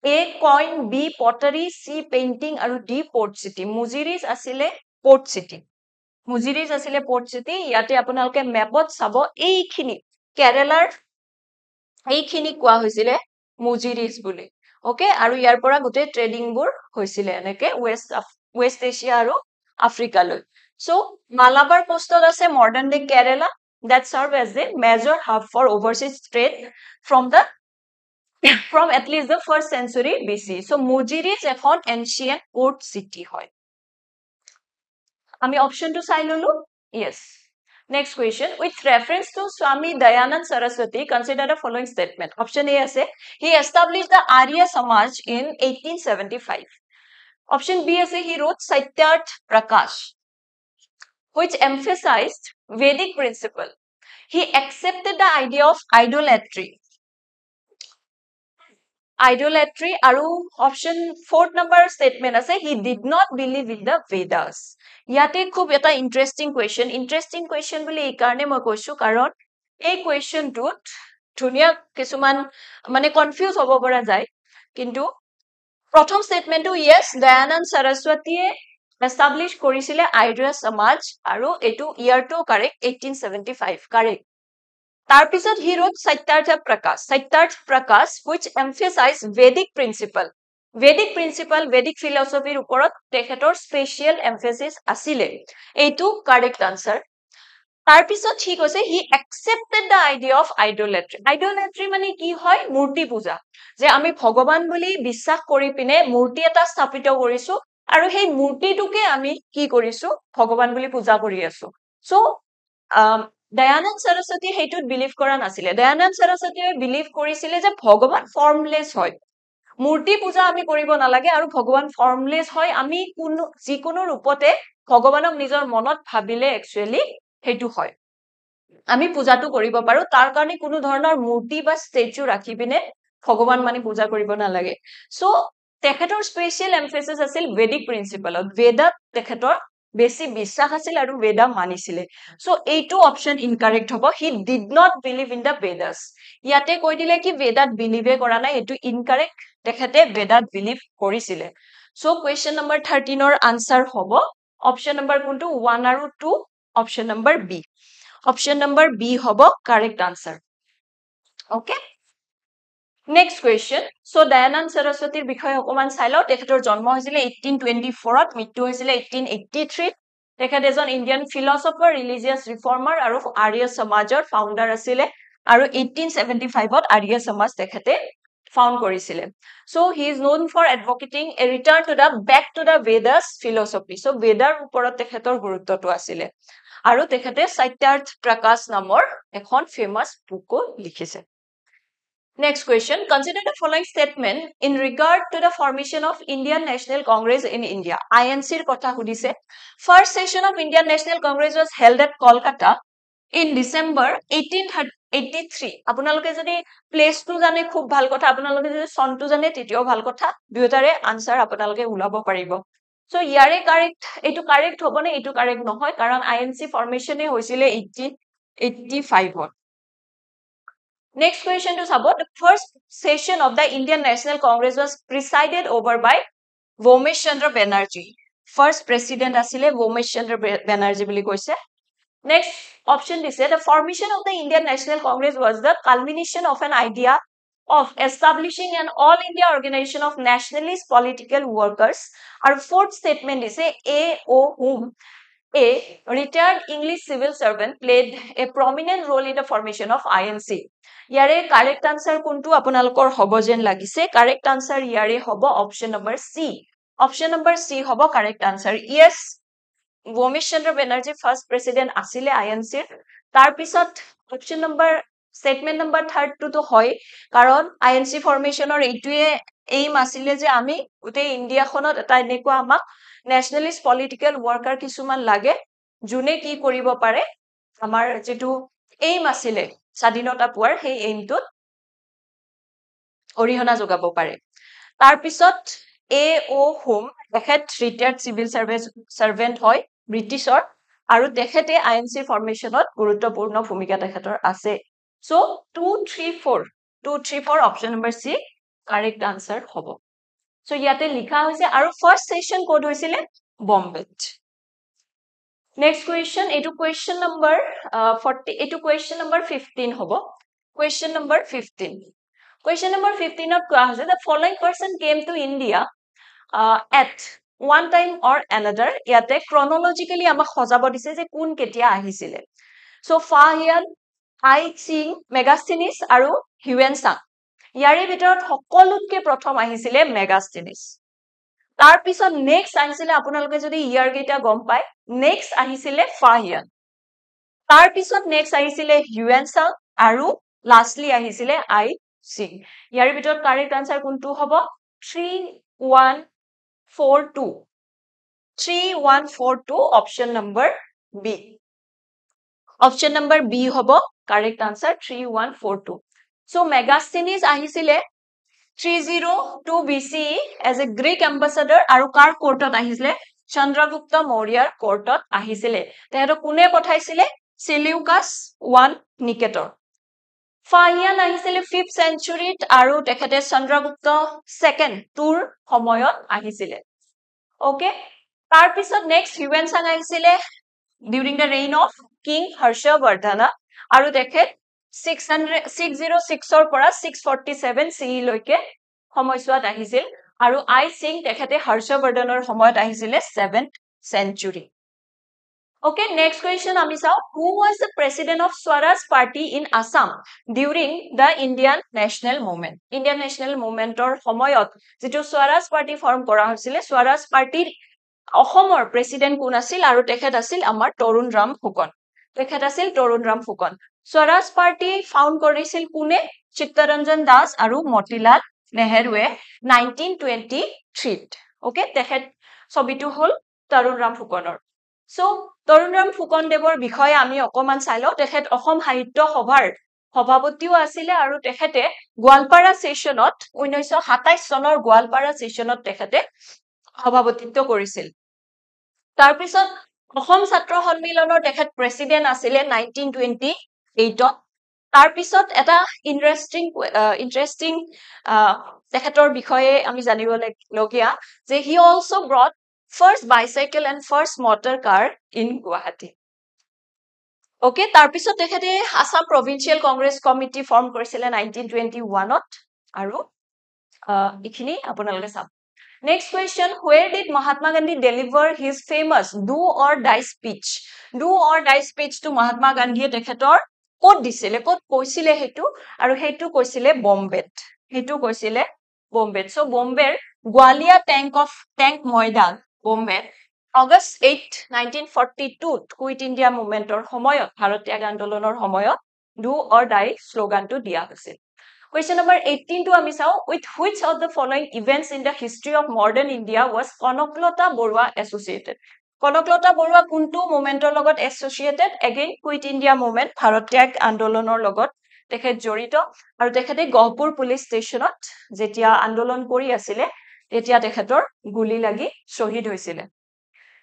A coin, B pottery, C painting আৰু D port city. মুজিৰিজ আছিলে port city. মুজিৰিজ আছিলে port city. ইয়াতে আপোনালোকে মেপত চাব এইখিনি কেৰালাৰ এইখিনি কোৱা হৈছিলে মুজিৰিজ বুলি ওকে আৰু ইয়াৰ পৰা গোটে ট্ৰেডিং বোৰ হৈছিলে এনেকে ওয়েস্ট এছিয়া আৰু আফ্ৰিকালৈ সো মালাবাৰ কোষ্টত আছে modern day Kerala that serve as a major hub for overseas trade from at least the 1st century BC. So Mujiris এখন ancient port city হয় আমি option to চাই ললো yes next question with reference to Swami Dayanand Saraswati consider the following statement option A আছে he established the Arya Samaj in 1875 option B আছে he wrote Satyarth Prakash which emphasized Vedic principle he accepted the idea of idolatry আৰু option 4th number statement আছে he did not believe in the Vedas ইয়াতে খুব এটা interesting question বুলি এই কাৰণে মই কৈছো কাৰণ এই কোৱেশ্চনটোত ধুনিয়া কিছুমান মানে কনফিউজ হ'ব পৰা যায় কিন্তু প্ৰথম স্টেটমেন্টটো yes দয়ানন্দ সৰস্বতীয়ে এস্টাবলিশ কৰিছিলে আৰ্য সমাজ আৰু এটো ইয়াৰটো কাৰেক্ট 1875 কাৰেক্ট তাৰপিছত he wrote Satyarth Prakash which emphasized Vedic principle Vedic philosophy ওপৰত তেখেতৰ স্পেশাল এমফেসিস আছিল এইটো কাৰেক্ট আনসাৰ তাৰপিছত ঠিক আছে he accepted the idea of idolatry মানে কি হয় মূৰ্তি পূজা যে আমি ভগৱান বুলি বিশ্বাস কৰি পিনে মূৰ্তি এটা স্থাপিত কৰিছো আৰু সেই মূৰ্তিটোকে আমি কি কৰিছো ভগৱান বুলি পূজা কৰি আছো সো দয়ানন্দ সৰস্বতী হেতুত বিলিভ কৰা নাছিলে দয়ানন্দ সৰস্বতীয়ে বিলিভ কৰিছিলে যে ভগৱান ফৰ্মলেস হয় মূৰ্তি পূজা আমি কৰিব নালাগে আৰু ভগৱান ফৰ্মলেস হয় আমি যিকোনো ৰূপতে ভগৱানক নিজৰ মনত ভাবিলে একচুয়ালি হেতু হয় আমি পূজাটো কৰিব পাৰো তাৰ কাৰণে কোনো ধৰণৰ মূৰ্তি বা স্ট্যাচু ৰাখি পিনে ভগৱান মানে পূজা কৰিব নালাগে সো তেখেতৰ স্পেশাল এমফেসিস আছিল ভেদিক প্ৰিন্সিপলত বেদাত তেখেতৰ বেছি বিশ্বাস আছিল আৰু বেদা মানিছিলে সো এইটো অপশন ইনকাৰেক্ট হ'ব he did not believe in the Vedas ইয়াতে কৈ দিলে কি বেদাত বিলিভে কৰা নাই এটো ইনকাৰেক্ট তেখেতে বেদাত বিলিভ কৰিছিলে সো কোৱেশ্চন নম্বৰ 13 ৰ আনসাৰ হ'ব অপশন নম্বৰ কোনটো 1 আৰু 2 option number B option number B হ'ব correct answer okay next question so Dayananda সৰস্বতীৰ বিষয়ে অকমান চাইলো তেখেতৰ জন্ম হৈছিল 1824 ত মৃত্যু হৈছিল 1883 তেখেত এজন ইন্ডিয়ান ফিলসফাৰ ৰিলিজিয়াছ ৰিফৰ্মাৰ আৰু আৰ্য সমাজৰ ফাউণ্ডাৰ আছিল আৰু 1875 ত আৰ্য সমাজ তেখেতে ফাউণ্ড কৰিছিল so he is known for advocating a return to the back to the Vedas philosophy so বেদাৰ ওপৰত তেখেতৰ গুৰুত্বটো আছিল আৰু তেখেতে সত্যাৰ্থ প্ৰকাশ নামৰ এখন ফেমাস বুকো লিখিছে Next question. Consider the following statement in regard to the formation of Indian National Congress in India. INC kotha hudise. First session of Indian National Congress was held at Kolkata in December 83 আপোনালোকে যদি প্লেসটো জানে খুব ভাল কথা আপোনালোকে যদি সনটো জানে তেতিয়াও ভাল কথা দুয়োটাৰে আনসাৰ আপোনালোকে উলাব পাৰিব সো ইয়াৰে কাৰেক্ট এটো কাৰেক্ট হবনে এটো কাৰেক্ট নহয় কাৰণ আইএনসি ফৰ্মেশনে হৈছিলে 1885 Next question to Sabo. The first session of the Indian National Congress was presided over by Vomesh Chandra Banerjee. First president asile Vomesh Chandra Banerjee boli koise. Next option is the formation of the Indian National Congress was the culmination of an idea of establishing an all India organization of nationalist political workers. Our fourth statement is A.O. Hum, a retired English civil servant, played a prominent role in the formation of INC. Yare correct answer kuntu apunalokor hobo jen lagise. Correct answer yare hobo option number C. Option number C hobo correct answer. Yes, Vomesh Chandra Banerjee first president asile INC. Tar pisot option number statement number 3 to hoy karon INC formation or eituye aim asile je ami ute India khonot eta enekwa amak nationalist political worker কিছুমান লাগে জুনে কি কৰিব পাৰে আমাৰ যেটো aim আছিল স্বাধীনতা পোৱাৰ সেই এইমটো অৰিহণা যোগাব পাৰে তাৰ পিছত A.O. হোম তেখেত ৰিটায়াৰ্ড সিভিল সাৰ্ভেন্ট হয় ব্ৰিটিছৰ আৰু তেখেতে আইএনসি ফৰ্মেশনত গুৰুত্বপূৰ্ণ ভূমিকা তেখেতৰ আছে সো 234 অপশন নম্বৰ সি কাৰেক্ট আনসাৰ হ'ব সো ইয়াতে লিখা হৈছে আৰু ফাৰ্স্ট সেশন কোড হৈছিল বম্বেত Next question, etu question number 40, etu question number 15 hobo. Question number 15. Question number 15 of class, the following person came to India at one time or another. Yate chronologically amak khojabo dise je kun ketia ahisile. So Fahian, I Ching, Megasthenes aru Huensang. Yare bitorot hokolutke prothom ahisile Megasthenes. তাৰ পিছত next আহিছিলে আপোনালোকে যদি ইয়াৰ গেটা গম পায় next আহিছিলে ফাহিয়ান তাৰ পিছত নেক্সট আহিছিলে হিউয়েনসাং আৰু লাষ্টলি আহিছিলে আই সি ইয়াৰ ভিতৰত কাৰেক্ট আনসাৰ কোনটো হ'ব 3142 option number B option number B হ'ব কাৰেক্ট আনসাৰ 3142 সো মেগাস্থেনিস আহিছিলে 302 BCE as a Greek ambassador আৰু কাৰ কোৰ্টত আহিছিলে চন্দ্ৰগুপ্ত মৌৰ্যৰ কোৰ্টত আহিছিলে তেহেটো কোনে পঠাইছিলে সেলিউকাস 1 নিকেটৰ ফাহিয়ান আহিছিলে 5th centuryত আৰু তেখেতে চন্দ্ৰগুপ্ত 2nd টুৰ সময়ত আহিছিলে ওকে তাৰ পিছত নেক্সট হিউয়েনসাং আহিছিলে during the reign of King Harshavardhana আৰু তেখেত 606 or পৰা 647 CE লৈকে সময়ছোৱাত আহিছিল আৰু আই সিং তেখেতে হৰ্ষবৰ্ধনৰ সময়ত আহিছিলে 7th century Okay, next question আমি চাও who was the president of Swaraj party in Assam during the Indian national movement or সময়ত যেটো Swaraj party form কৰা হৈছিল Swaraj party অসমৰ president কোন আছিল আৰু তেখেত আছিল আমাৰ তৰুণ ৰাম ফুকন তেখেত আছিল তৰুণ Ram Phukan Swaraj party found কৰিছিল কোনে চিত্তৰঞ্জন দাস আৰু মতিলাল নেহৰুৱে 1923 ওকে তেখেত ছবিটো হল তৰুণ ৰাম ফুকনৰ সো তৰুণ ৰাম ফুকন দেৱৰ বিষয়ে আমি অকমান চাইলো তেখেত অসম সাহিত্য সভাৰ সভাপতিও আছিল আৰু তেখেতে গোৱালপাৰা সেশনত 1927 চনৰ গোৱালপাৰা সেশনত তেখেতে সভাপতিত্ব কৰিছিল তাৰ পিছত অসম ছাত্ৰ সন্মিলনৰ তেখেত প্ৰেসিডেন্ট আছিল 1928 তাৰ পিছত এটা ইন্টাৰেষ্টিং তেখেতৰ বিষয়ে আমি জানিব লগিয়া যে he also brought first bicycle and first motor car in Guwahati okay তাৰ পিছত তেখেতে Assam Provincial Congress Committee form কৰিছিল 1921 ত আৰু ইখিনি আপোনালোকে চাব Next question, where did Mahatma Gandhi deliver his famous do or die speech? Do or die speech to Mahatma Gandhi tekhetor ক'ত দিছিলে ক'ত কৈছিলে হেতু আৰু হেতু কৈছিলে বম্বেত হেতু কৈছিলে বম্বেত সো বম্বেৰ গোৱালিয়া ট্যাঙ্ক ময়দান বম্বে August 8 1942 কুইট ইন্ডিয়া মুভমেন্টৰ সময়ত ভাৰতীয় আন্দোলনৰ সময়ত do or die স্লোগানটো দিয়া হৈছিল Question number 18 to আমি চাও with which of the following events in the history of modern India was Konoklata Borua associated Kanaklata Barua কোনটো মুভমেন্টৰ লগত associated again quit India movement Bharat ত্যাগ আন্দোলনৰ লগত তেখেত জড়িত আৰু তেখেতে গহপুৰ পুলিচ ষ্টেচনত যেতিয়া আন্দোলন কৰি আছিলে তেতিয়া তেখেতৰ গুলি লাগি শ্বহীদ হৈছিলে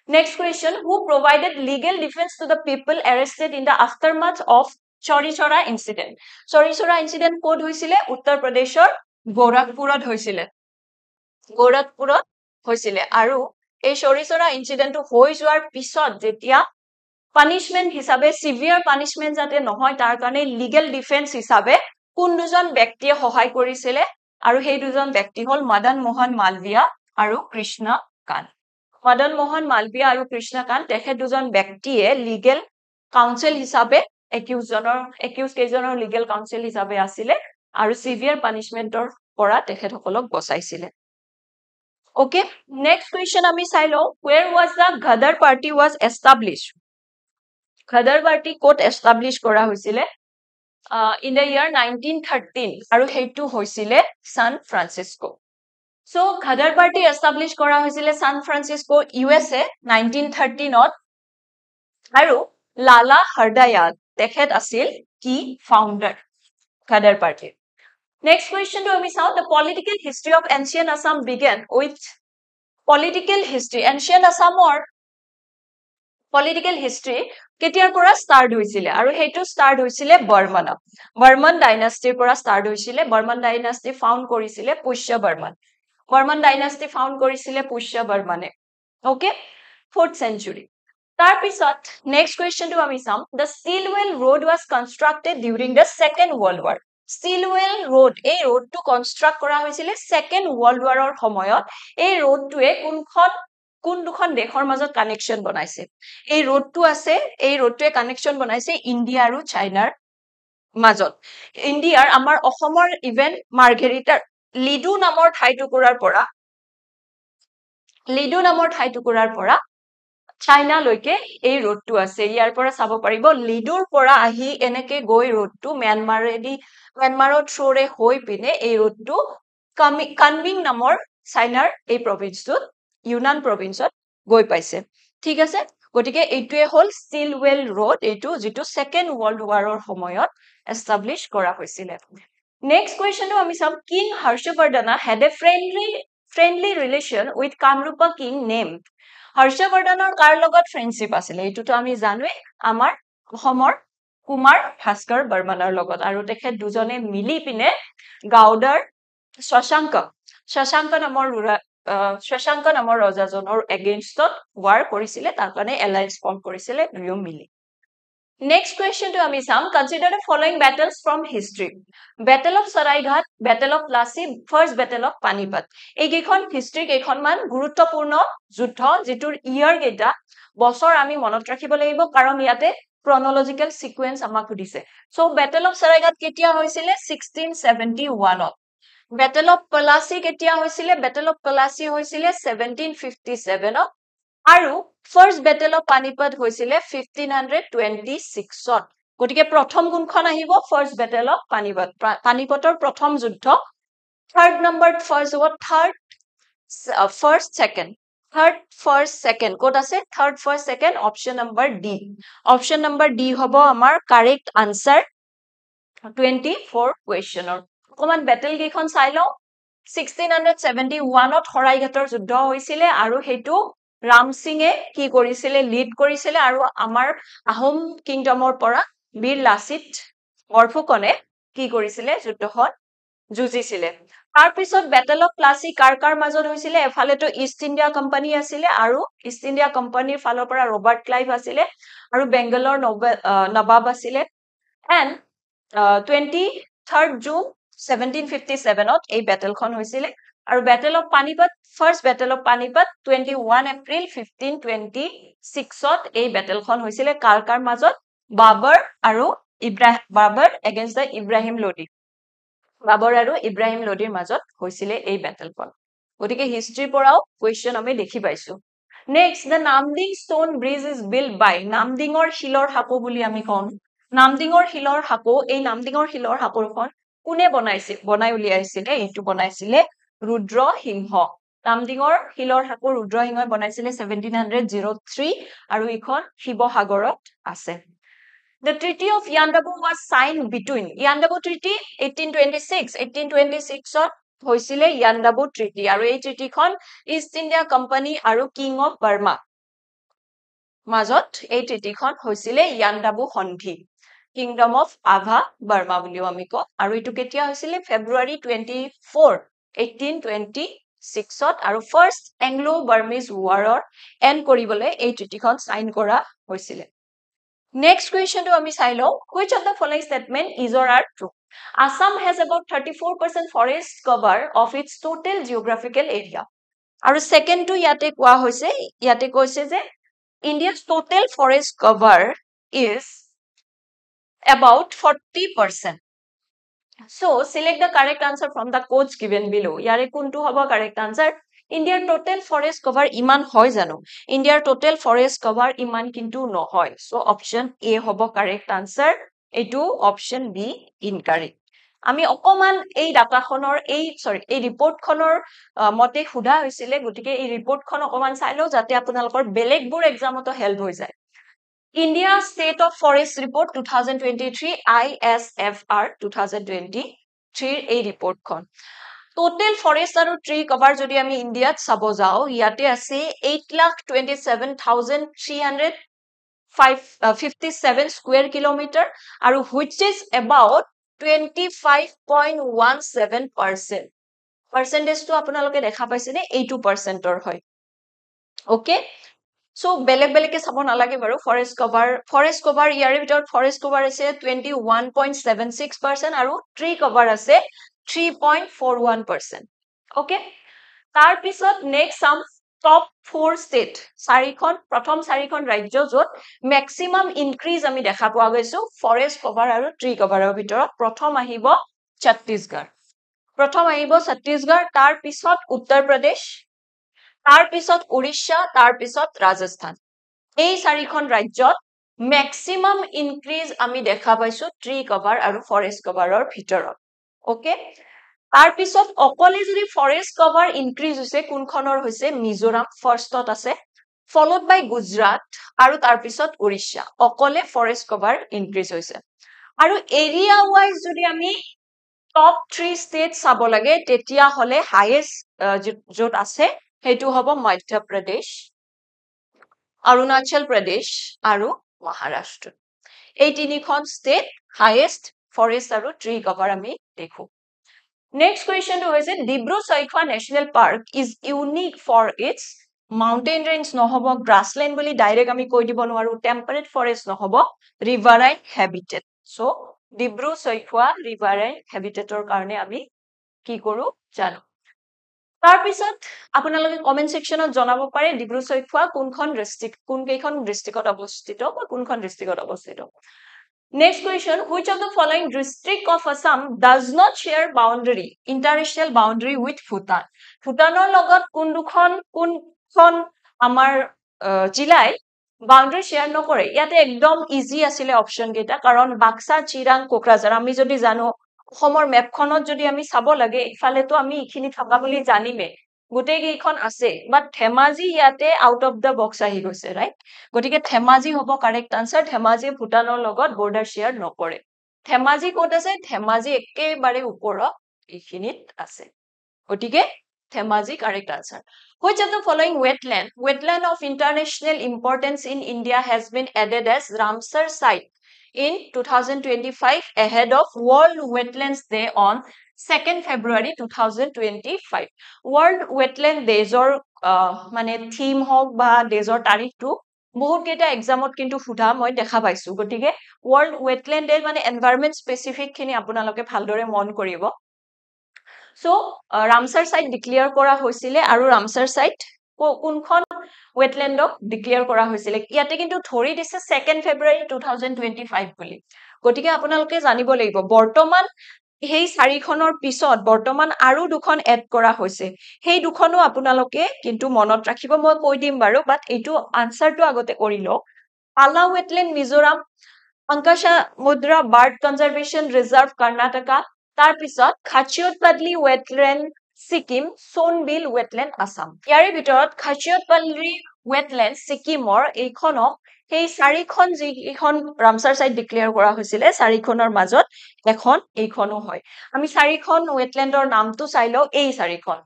next question who provided legal defence to the people arrested in the aftermath of Chauri Chaura incident ক'ত হৈছিলে উত্তৰ প্ৰদেশৰ গোৰখপুৰত হৈছিলে আৰু এই চৰি চৰা ইনচিডেন্টটো হৈ যোৱাৰ পিছত যেতিয়া পানিশমেন্ট হিচাপে সিভিয়াৰ পানিশমেন্ট যাতে নহয় তাৰ কাৰণে লিগেল ডিফেন্স হিচাপে কোন দুজন ব্যক্তিয়ে সহায় কৰিছিলে আৰু সেই দুজন ব্যক্তি হল মদন মোহন মালভিয়া আৰু কৃষ্ণ কান্ত মদন মোহন মালভিয়া আৰু কৃষ্ণ কান্ত তেখেত দুজন ব্যক্তিয়ে লিগেল কাউন্সিল হিচাপে একিউজ কেইজনৰ লিগেল কাউন্সিল হিচাপে আছিলে আৰু সিভিয়াৰ পানিশমেন্টৰ পৰা তেখেতসকলক বচাইছিলে Okay, next question আমি চাই লও where was the Ghadar party was established Ghadar party ক'ত establish কৰা হৈছিলে in the year 1913 আৰু সেইটো হৈছিলে সান Francisco so Ghadar party establish কৰা হৈছিলে সান ফ্ৰান্সিস্কো USA 1913ত আৰু লালা হৰদয়াল তেখেত আছিল কি ফাউন্ডাৰ Ghadar party Next question to আমি চাও the political history of ancient Assam began with political history ancient Assamor political history কেতিয়াৰ পৰা start হৈছিলে আৰু হেতু start হৈছিলে বৰ্মন ডাইনাষ্টিৰ পৰা start হৈছিলে বৰ্মন ডাইনাষ্টি ফাউন্ড কৰিছিলে পুষ্য বৰ্মন ডাইনাষ্টি ফাউন্ড কৰিছিলে পুষ্য বৰ্মনে ওকে 4th century তাৰ পিছত next question to আমি চাম the Stilwell road was constructed during the second world war Stilwell road এই roadটো construct কৰা হৈছিলে second world warৰ সময়ত এই roadটোৱে কোন দুখন দেশৰ মাজত কানেকশন বনাইছে এই roadটো আছে এই roadটোৱে কানেকশন বনাইছে ইন্ডিয়া আৰু চাইনাৰ মাজত ইন্ডিয়াৰ আমাৰ অসমৰ ইভেন মাৰ্ঘেৰিটাৰ লিডু নামৰ ঠাইটুকুৰাৰ পৰা চাইনা লৈকে এই roadটো আছে ইয়াৰ পৰা চাব পাৰিব লিডুৰ পৰা আহি এনেকে গৈ roadটো মিয়ানমাৰৰ থ্ৰুৰে হৈ পিনে এই roadটো কানমিং নামৰ চাইনাৰ এই প্ৰভিন্সটোত ইউনান প্ৰভিন্সত গৈ পাইছে ঠিক আছে গটিকে এইটোৱে হল Stilwell road এইটো যেটো সেকেন্ড ওয়াৰ্ল্ড ওয়াৰৰ সময়ত এস্টাবলিশ কৰা হৈছিল নেক্সট কোৱেশ্চনটো আমি চাম king Harshavardhana had a friendly relation with Kamarupa king named হৰ্ষবৰ্ধনৰ কাৰ লগত ফ্ৰেণ্ডশিপ আছিল এইটোটো আমি জানোৱে আমাৰ অসমৰ কুমাৰ ভাস্কৰ বৰ্মনৰ লগত আৰু তেখেত দুজনে মিলি পিনে গাউডাৰ শশাংক নামৰ ৰজাজনৰ এগেইনষ্টত ওয়াৰ কৰিছিলে তাৰ কাৰণে এলায়েন্স ফৰ্ম কৰিছিলে দুয়ো মিলি Next question to আমি চাম consider the following battles from history Battle of Saraighat Battle of Plassey First Battle of Panipat এই কেইখন হিষ্ট্ৰি কেইখনমান গুৰুত্বপূৰ্ণ যুদ্ধ যেটোৰ ইয়াৰ কেইটা বছৰ আমি মনত ৰাখিব লাগিব কাৰণ ইয়াতে chronological sequence আমাক দিছে so Battle of Saraighat কেতিয়া হৈছিলে 1671 ত Battle of Plassey কেতিয়া হৈছিলে Battle of Plassey হৈছিলে 1757 ত আৰু First Battle of Panipat হৈছিলে 1526 ত গটিকে প্ৰথম কোনখন আহিব First Battle of Panipat পানিপতৰ প্ৰথম যুদ্ধ third numbered first first second ক'ত আছে third first second option number D হ'ব আমাৰ correct answer 24 questioner অকমান battle কেইখন চাই লও 1671 ত হৰাইঘাটৰ যুদ্ধ হৈছিলে আৰু হেতু ৰাম সিংয়ে কি কৰিছিলে লিড কৰিছিলে আৰু আমাৰ আহোম কিংডমৰ পৰা বীৰ লাচিত বৰফুকনে কি কৰিছিলে যুদ্ধখন যুজিছিলে তাৰ পিছত ব্যাটেল অফ প্লাসি কাৰ মাজত হৈছিলে এফালে তো ইষ্ট ইন্ডিয়া কোম্পানী আছিলে আৰু ইষ্ট ইন্ডিয়া কোম্পানীৰ ফালৰ পৰা ৰবাৰ্ট ক্লাইভ আছিলে আৰু বেংগলৰ নবাব আছিলে এন্ড 23rd জুন 1757 ত এই ব্যাটেলখন হৈছিলে আৰু battle of Panipat first battle of Panipat 21 April 1526 ত এই ব্যাটেলখন হৈছিলে কাৰ মাজত বাবৰ আৰু বাবৰ এগেইনষ্ট দা ইব্ৰাহিম লোডি বাবৰ আৰু ইব্ৰাহিম লোডিৰ মাজত হৈছিলে এই ব্যাটেলখন গটিকে হিষ্ট্ৰি পৰাও কোৱেশ্চন আমি দেখি পাইছো next the Namdang stone bridge is build by নামডিঙৰ শিলৰ হাকো বুলি আমি কওঁ নামডিঙৰ শিলৰ হাকো এই নামডিঙৰ শিলৰ হাকোখন কোনে বনাই উলিয়াইছিলে এইটো বনাইছিলে ৰুদ্ৰ সিংহ লামডিঙৰ শিলৰ সাঁকো ৰুদ্ৰসিংহই বনাইছিলে 1703 আৰু ইখন শিৱসাগৰত আছে The Treaty of Yandabu was signed between Yandabu Treaty 1826 ত হৈছিলে Yandabu Treaty আৰু এই ট্ৰিটিখন ইষ্ট ইণ্ডিয়া কোম্পানী আৰু কিং অফ বাৰ্মা মাজত এই ট্ৰিটিখন হৈছিলে Yandabu সন্ধি কিংডম অফ আভা বাৰ্মা বুলিও আমি কওঁ আৰু এইটো কেতিয়া হৈছিলে ফেব্ৰুৱাৰী 24 1826 ত আৰু ফাৰ্ষ্ট এংলো বাৰ্মিজ ৱাৰৰ এণ্ড কৰিবলৈ এই ট্ৰিটিখন সাইন কৰা হৈছিলে Next question to ami sai lo which of the following statement is or are true Assam has about 34% forest cover of its total geographical area aru second to yate koa hoise yate koise je India's total forest cover is about 40% So select the correct answer from the codes given below yare kuntu hobo correct answer India's total forest cover iman hoy jano India's total forest cover iman kintu no hoy so option A hobo correct answer etu option B incorrect আমি অকমান এই data খনৰ এই সৰি এই report খনৰ মতে খুদা হৈছিলে গটিকে এই ৰিপৰ্ট খন অকমান চাইলো যাতে আপোনালোকৰ বেলেগবোৰ এক্সামতো হেল্প হৈ যায় India State of Forest Report 2023 ISFR 2023 এই ৰিপৰ্ট খন Total forest আৰু tree cover যদি আমি ইন্ডিয়াত চাব যাও ইয়াতে আছে 8,27,357 square kilometer আৰু which is about 25.17% percentage to আপোনালোকে দেখা পাইছে নে 82% ৰ হয় okay so বেলেগ বেলেগকে চাব নালাগে বাৰু forest cover ইয়াৰে ভিতৰত forest cover আছে 21.76% আৰু tree cover আছে 3.41% okay তাৰ পিছত next sum top 4 state প্ৰথম চাৰিখন ৰাজ্য যত maximum increase আমি দেখা পোৱা গৈছো forest cover আৰু tree cover ৰ ভিতৰত প্ৰথম আহিব ছত্তীশগড় তাৰ পিছত উত্তৰ প্ৰদেশ তাৰ পিছত ওড়িশা তাৰ পিছত ৰাজস্থান এই চাৰিখন ৰাজ্যত maximum increase আমি দেখা পাইছো tree cover আৰু forest cover ৰ ভিতৰত okay তাৰ পিছত অকলে যদি forest cover increase হৈছে কোনখনৰ হৈছে মিজোৰাম ফাৰ্ষ্টত আছে followed by গুজৰাট আৰু তাৰ পিছত ওড়িশা অকলে forest cover increase হৈছে আৰু area wise যদি আমি top 3 states চাব লাগে তেতিয়া হলে highest যত আছে হেতু হ'ব মধ্য প্ৰদেশ অৰুণাচল প্ৰদেশ আৰু মহাৰাষ্ট্ৰ এই তিনিখন state highest forest আৰু tree cover আমি দেখো Next question is Dibru Saikwa National Park is unique for its mountain range nohobo grassland boli direct ami koi dibo noaru temperate forest nohobo riverine habitat so Dibru Saikwa riverine habitat or karone ami ki koru jano tar pisot আপোনালোকে comment section ত জনাব পাৰে Dibru Saikwa কোনখন district কোনকেইখন districtত অৱস্থিত বা কোনখন districtত অৱস্থিত Next question, which of the following district of Assam does not share international boundary with Bhutan? Bhutanor logot kundukhon amar jilai boundary share nokore. Yate ekdom easy asile option geta karon Baksa, Chirang, Kokrajhar ami jodi jano Homor map khonot jodi ami sabo lage ifale to ami ikhini thaka boli janime. Gutei geikhon ase but Dhemaji yate out of the box ahi goise right gotike Dhemaji hobo correct answer Dhemaji Bhutanor logot border share nokore Dhemaji kot ase Dhemaji ekebare uporo ikhinit ase gotike Dhemaji correct answer which of the following wetland of international importance in India has been added as Ramsar site in 2025 ahead of World Wetlands Day on 2nd February 2025 World Wetland Days or মানে theme hok ba days or tarikh tu বহুত কেটা এক্সামত কিন্তু ফুটা মই দেখা পাইছো গটিকে World Wetland Day মানে environment specific খিনি আপোনালোকে ভালদৰে মন কৰিব so Ramsar site declare কৰা হৈছিলে আৰু Ramsar site কোনখন wetlandক declare কৰা হৈছিলে ইয়াতে কিন্তু ধৰি দিছে 2nd February 2025 বুলি গটিকে আপোনালোকে জানিব লাগিব বৰ্তমান হেই চাৰিখনৰ পিছত বৰ্তমান আৰু দুখন এড কৰা হৈছে হেই দুখনো আপোনালোকে কিন্তু মনত ৰাখিব মই কৈ দিম বাৰু বাট এটো আনসাৰটো আগতে কৰিলো Pala Wetland Mizoram Ankasha Mudra Bird Conservation Reserve Karnataka তাৰ পিছত Khachiyot Padli Wetland Sikkim, Sonbeel wetland Assam. ইয়াৰে ভিতৰত খাচিয়তপাল্লী ৱেটলেণ্ড ছিকিমৰ এইখনক সেই চাৰিখন যিখন ৰামছাৰ চাইট ডিক্লেয়াৰ কৰা হৈছিলে চাৰিখনৰ মাজত এখন এইখনো হয়। আমি চাৰিখন ৱেটলেণ্ডৰ নামটো চাই লওঁ এই চাৰিখন।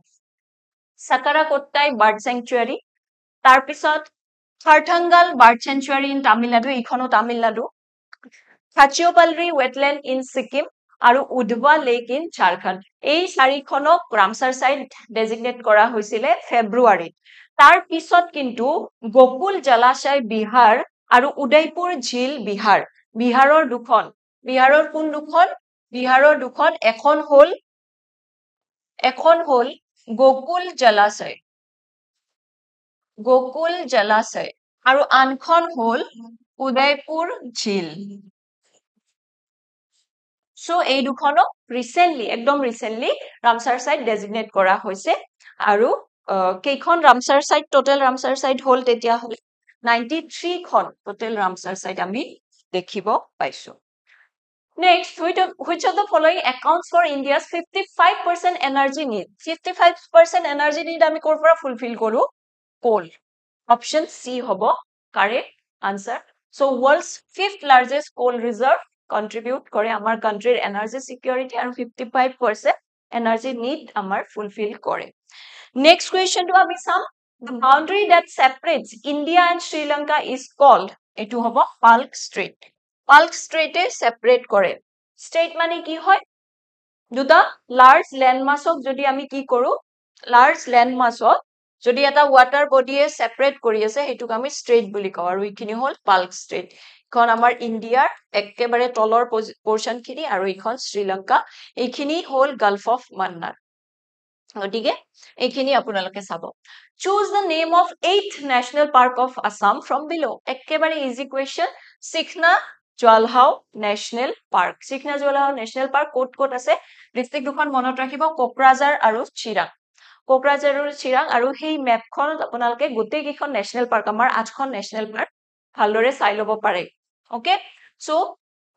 সাকাৰাকোট্টাই বাৰ্ড চেংচুৱাৰী, তাৰপিছত Therthangal bird sanctuary in Tamil Nadu, এইখনো তামিলনাডু, খাচিয়পাল্লী ৱেটলেণ্ড ইন ছিকিম আৰু উধৱা লেক ইন ঝাৰখণ্ড। এই চাৰিখনক ৰামছাৰ চাইট ডেজিগনেট কৰা হৈছিলে ফেব্ৰুৱাৰীত। তাৰ পিছত কিন্তু গোকুল জলাশয় বিহাৰ আৰু উদয়পুৰ ঝিল বিহাৰ, বিহাৰৰ দুখন, বিহাৰৰ কোন দুখন? বিহাৰৰ দুখন, এখন হল গোকুল জলাশয়, গোকুল জলাশয় আৰু আনখন হল উদয়পুৰ ঝিল। সো এই দুখনক ৰিসেন্টলি, একদম ৰিসেন্টলি ৰামছাৰ চাইট ডেজিগনেট কৰা হৈছে। আৰু কেইখন ৰামছাৰ চাইট, টোটেল ৰামছাৰ চাইট হল তেতিয়া হলে 93 খন টোটেল ৰামছাৰ চাইট আমি দেখিব পাইছো। Next, which of the following accounts for India's 55% energy need? 55% energy need আমি কৰ পৰা ফুলফিল কৰো? Coal. Option C হব correct answer. So world's 5th largest coal reserve contribute কৰে আমাৰ countryৰ energy security আৰু 55% energy need আমাৰ fulfill কৰে। Next question to আমি চাম, the boundary that separates India and Sri Lanka is called, এটো হব Palk Strait. Palk Strait এ separate কৰে। Strait মানে কি হয়? দুটা large landmassক যদি আমি কি কৰো, large landmassক যদি এটা water body এ separate কৰি আছে হেতুক আমি strait বুলি কওঁ আৰু ইখিনি হল Palk Strait। এখন আমাৰ ইন্ডিয়াৰ একেবাৰে তলৰ portion খিনি আৰু ইখন শ্ৰীলংকা, এইখিনি হল Gulf of Mannar। গটিকে এইখিনি আপোনালোকে চাব। Choose the name of 8th national park of Assam from below. একেবাৰে easy question, Sikhna Jalhao National Park. Sikhna Jalhao National Park ক'ত ক'ত আছে? ডিস্ট্ৰিক্ট দুখন মনত ৰাখিব, কোকৰাঝাৰ আৰু চিৰাং। কোকৰাঝাৰ আৰু চিৰাং, আৰু সেই মেপখনত আপোনালোকে গোটেই কেইখন নেশনেল পাৰ্ক, আমাৰ 8খন নেশনেল পাৰ্ক ভালদৰে চাই ল'ব পাৰে। Okay, so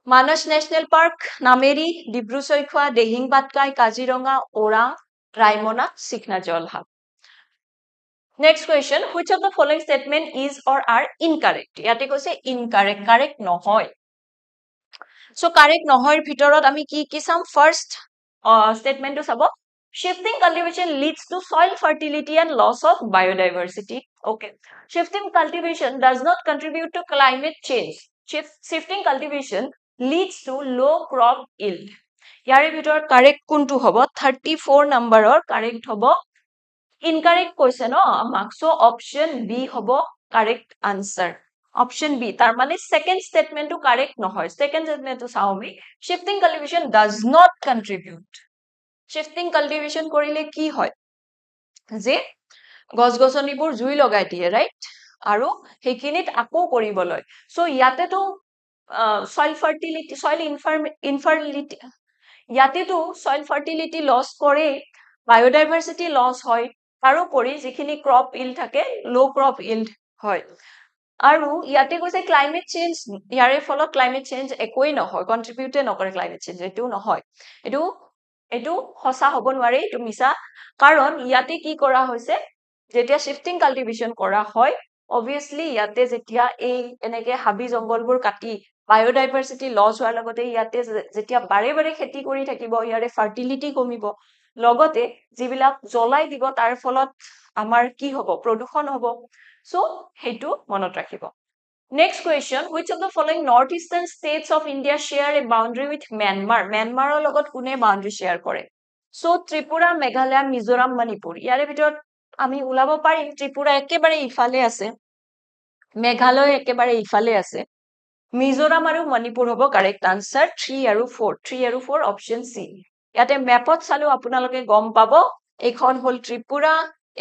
Manas national park, Nameri, Dibru Saikhowa, Dihing Patkai, Kaziranga, Orang, Raimona, Sikhna Jalhao. Next question, which of the following statement is or are incorrect? ইয়াতে কৈছে incorrect, correct নহয়। So correct নহয়ৰ ভিতৰত আমি কি কি চাম? First statement to চাব, shifting cultivation leads to soil fertility and loss of biodiversity. Okay, shifting cultivation does not contribute to climate change. Shifting cultivation leads to low crop yield. ইয়াৰে ভিতৰত correct কোনটো হ'ব? 34 নম্বৰৰ correct হ'ব, incorrect কৈছে ন আমাক, so option B হ'ব correct answer. Option B, তাৰ মানে second statement to correct নহয়। Second statement to চাও আমি, shifting cultivation does not contribute. Shifting cultivation কৰিলে কি হয়? যে গছ-গছনিবোৰ জুই লগাই দিয়ে, right? আৰু সেইখিনিত আকৌ কৰিব লয়। So ইয়াতেতো soil fertility, soil infertility, ইয়াতেতো soil fertility loss কৰে, biodiversity loss হয়, তাৰোপৰি যিখিনি crop yield থাকে low crop yield হয়। আৰু ইয়াতে কৈছে climate change, ইয়াৰে ফলত climate change একোই নহয়, contribute নকৰে climate change, এটো নহয়। এটো সঁচা হ'ব নোৱাৰে, এটো মিছা। কাৰণ ইয়াতে কি কৰা হৈছে, যেতিয়া shifting cultivation কৰা হয়, obviously ইয়াতে যেতিয়া এই এনেকে হাবি জংগলবোৰ কাটি biodiversity loss হোৱাৰ লগতে ইয়াতে যেতিয়া বাৰে বাৰে খেতি কৰি থাকিব, ইয়াৰে fertility কমিব, লগতে যিবিলাক জ্বলাই দিব তাৰ ফলত আমাৰ কি হ'ব? প্ৰদূষণ হ'ব। So হেতু মনত ৰাখিব। Next question, which of the following northeastern states of India share a boundary with Myanmar? Myanmarৰ লগত কোনে boundary share কৰে? So ত্ৰিপুৰা, মেঘালয়, মিজোৰাম, মণিপুৰ। ইয়াৰে ভিতৰত আমি ওলাব পাৰিম, ত্ৰিপুৰা একেবাৰে ইফালে আছে, মেঘালয় একেবাৰে ইফালে আছে, মিজোৰাম আৰু মণিপুৰ হ'ব correct answer, 3 আৰু 4, 3 আৰু 4 option C। ইয়াতে মেপত চালো আপোনালোকে গম পাব, এইখন হল ত্ৰিপুৰা,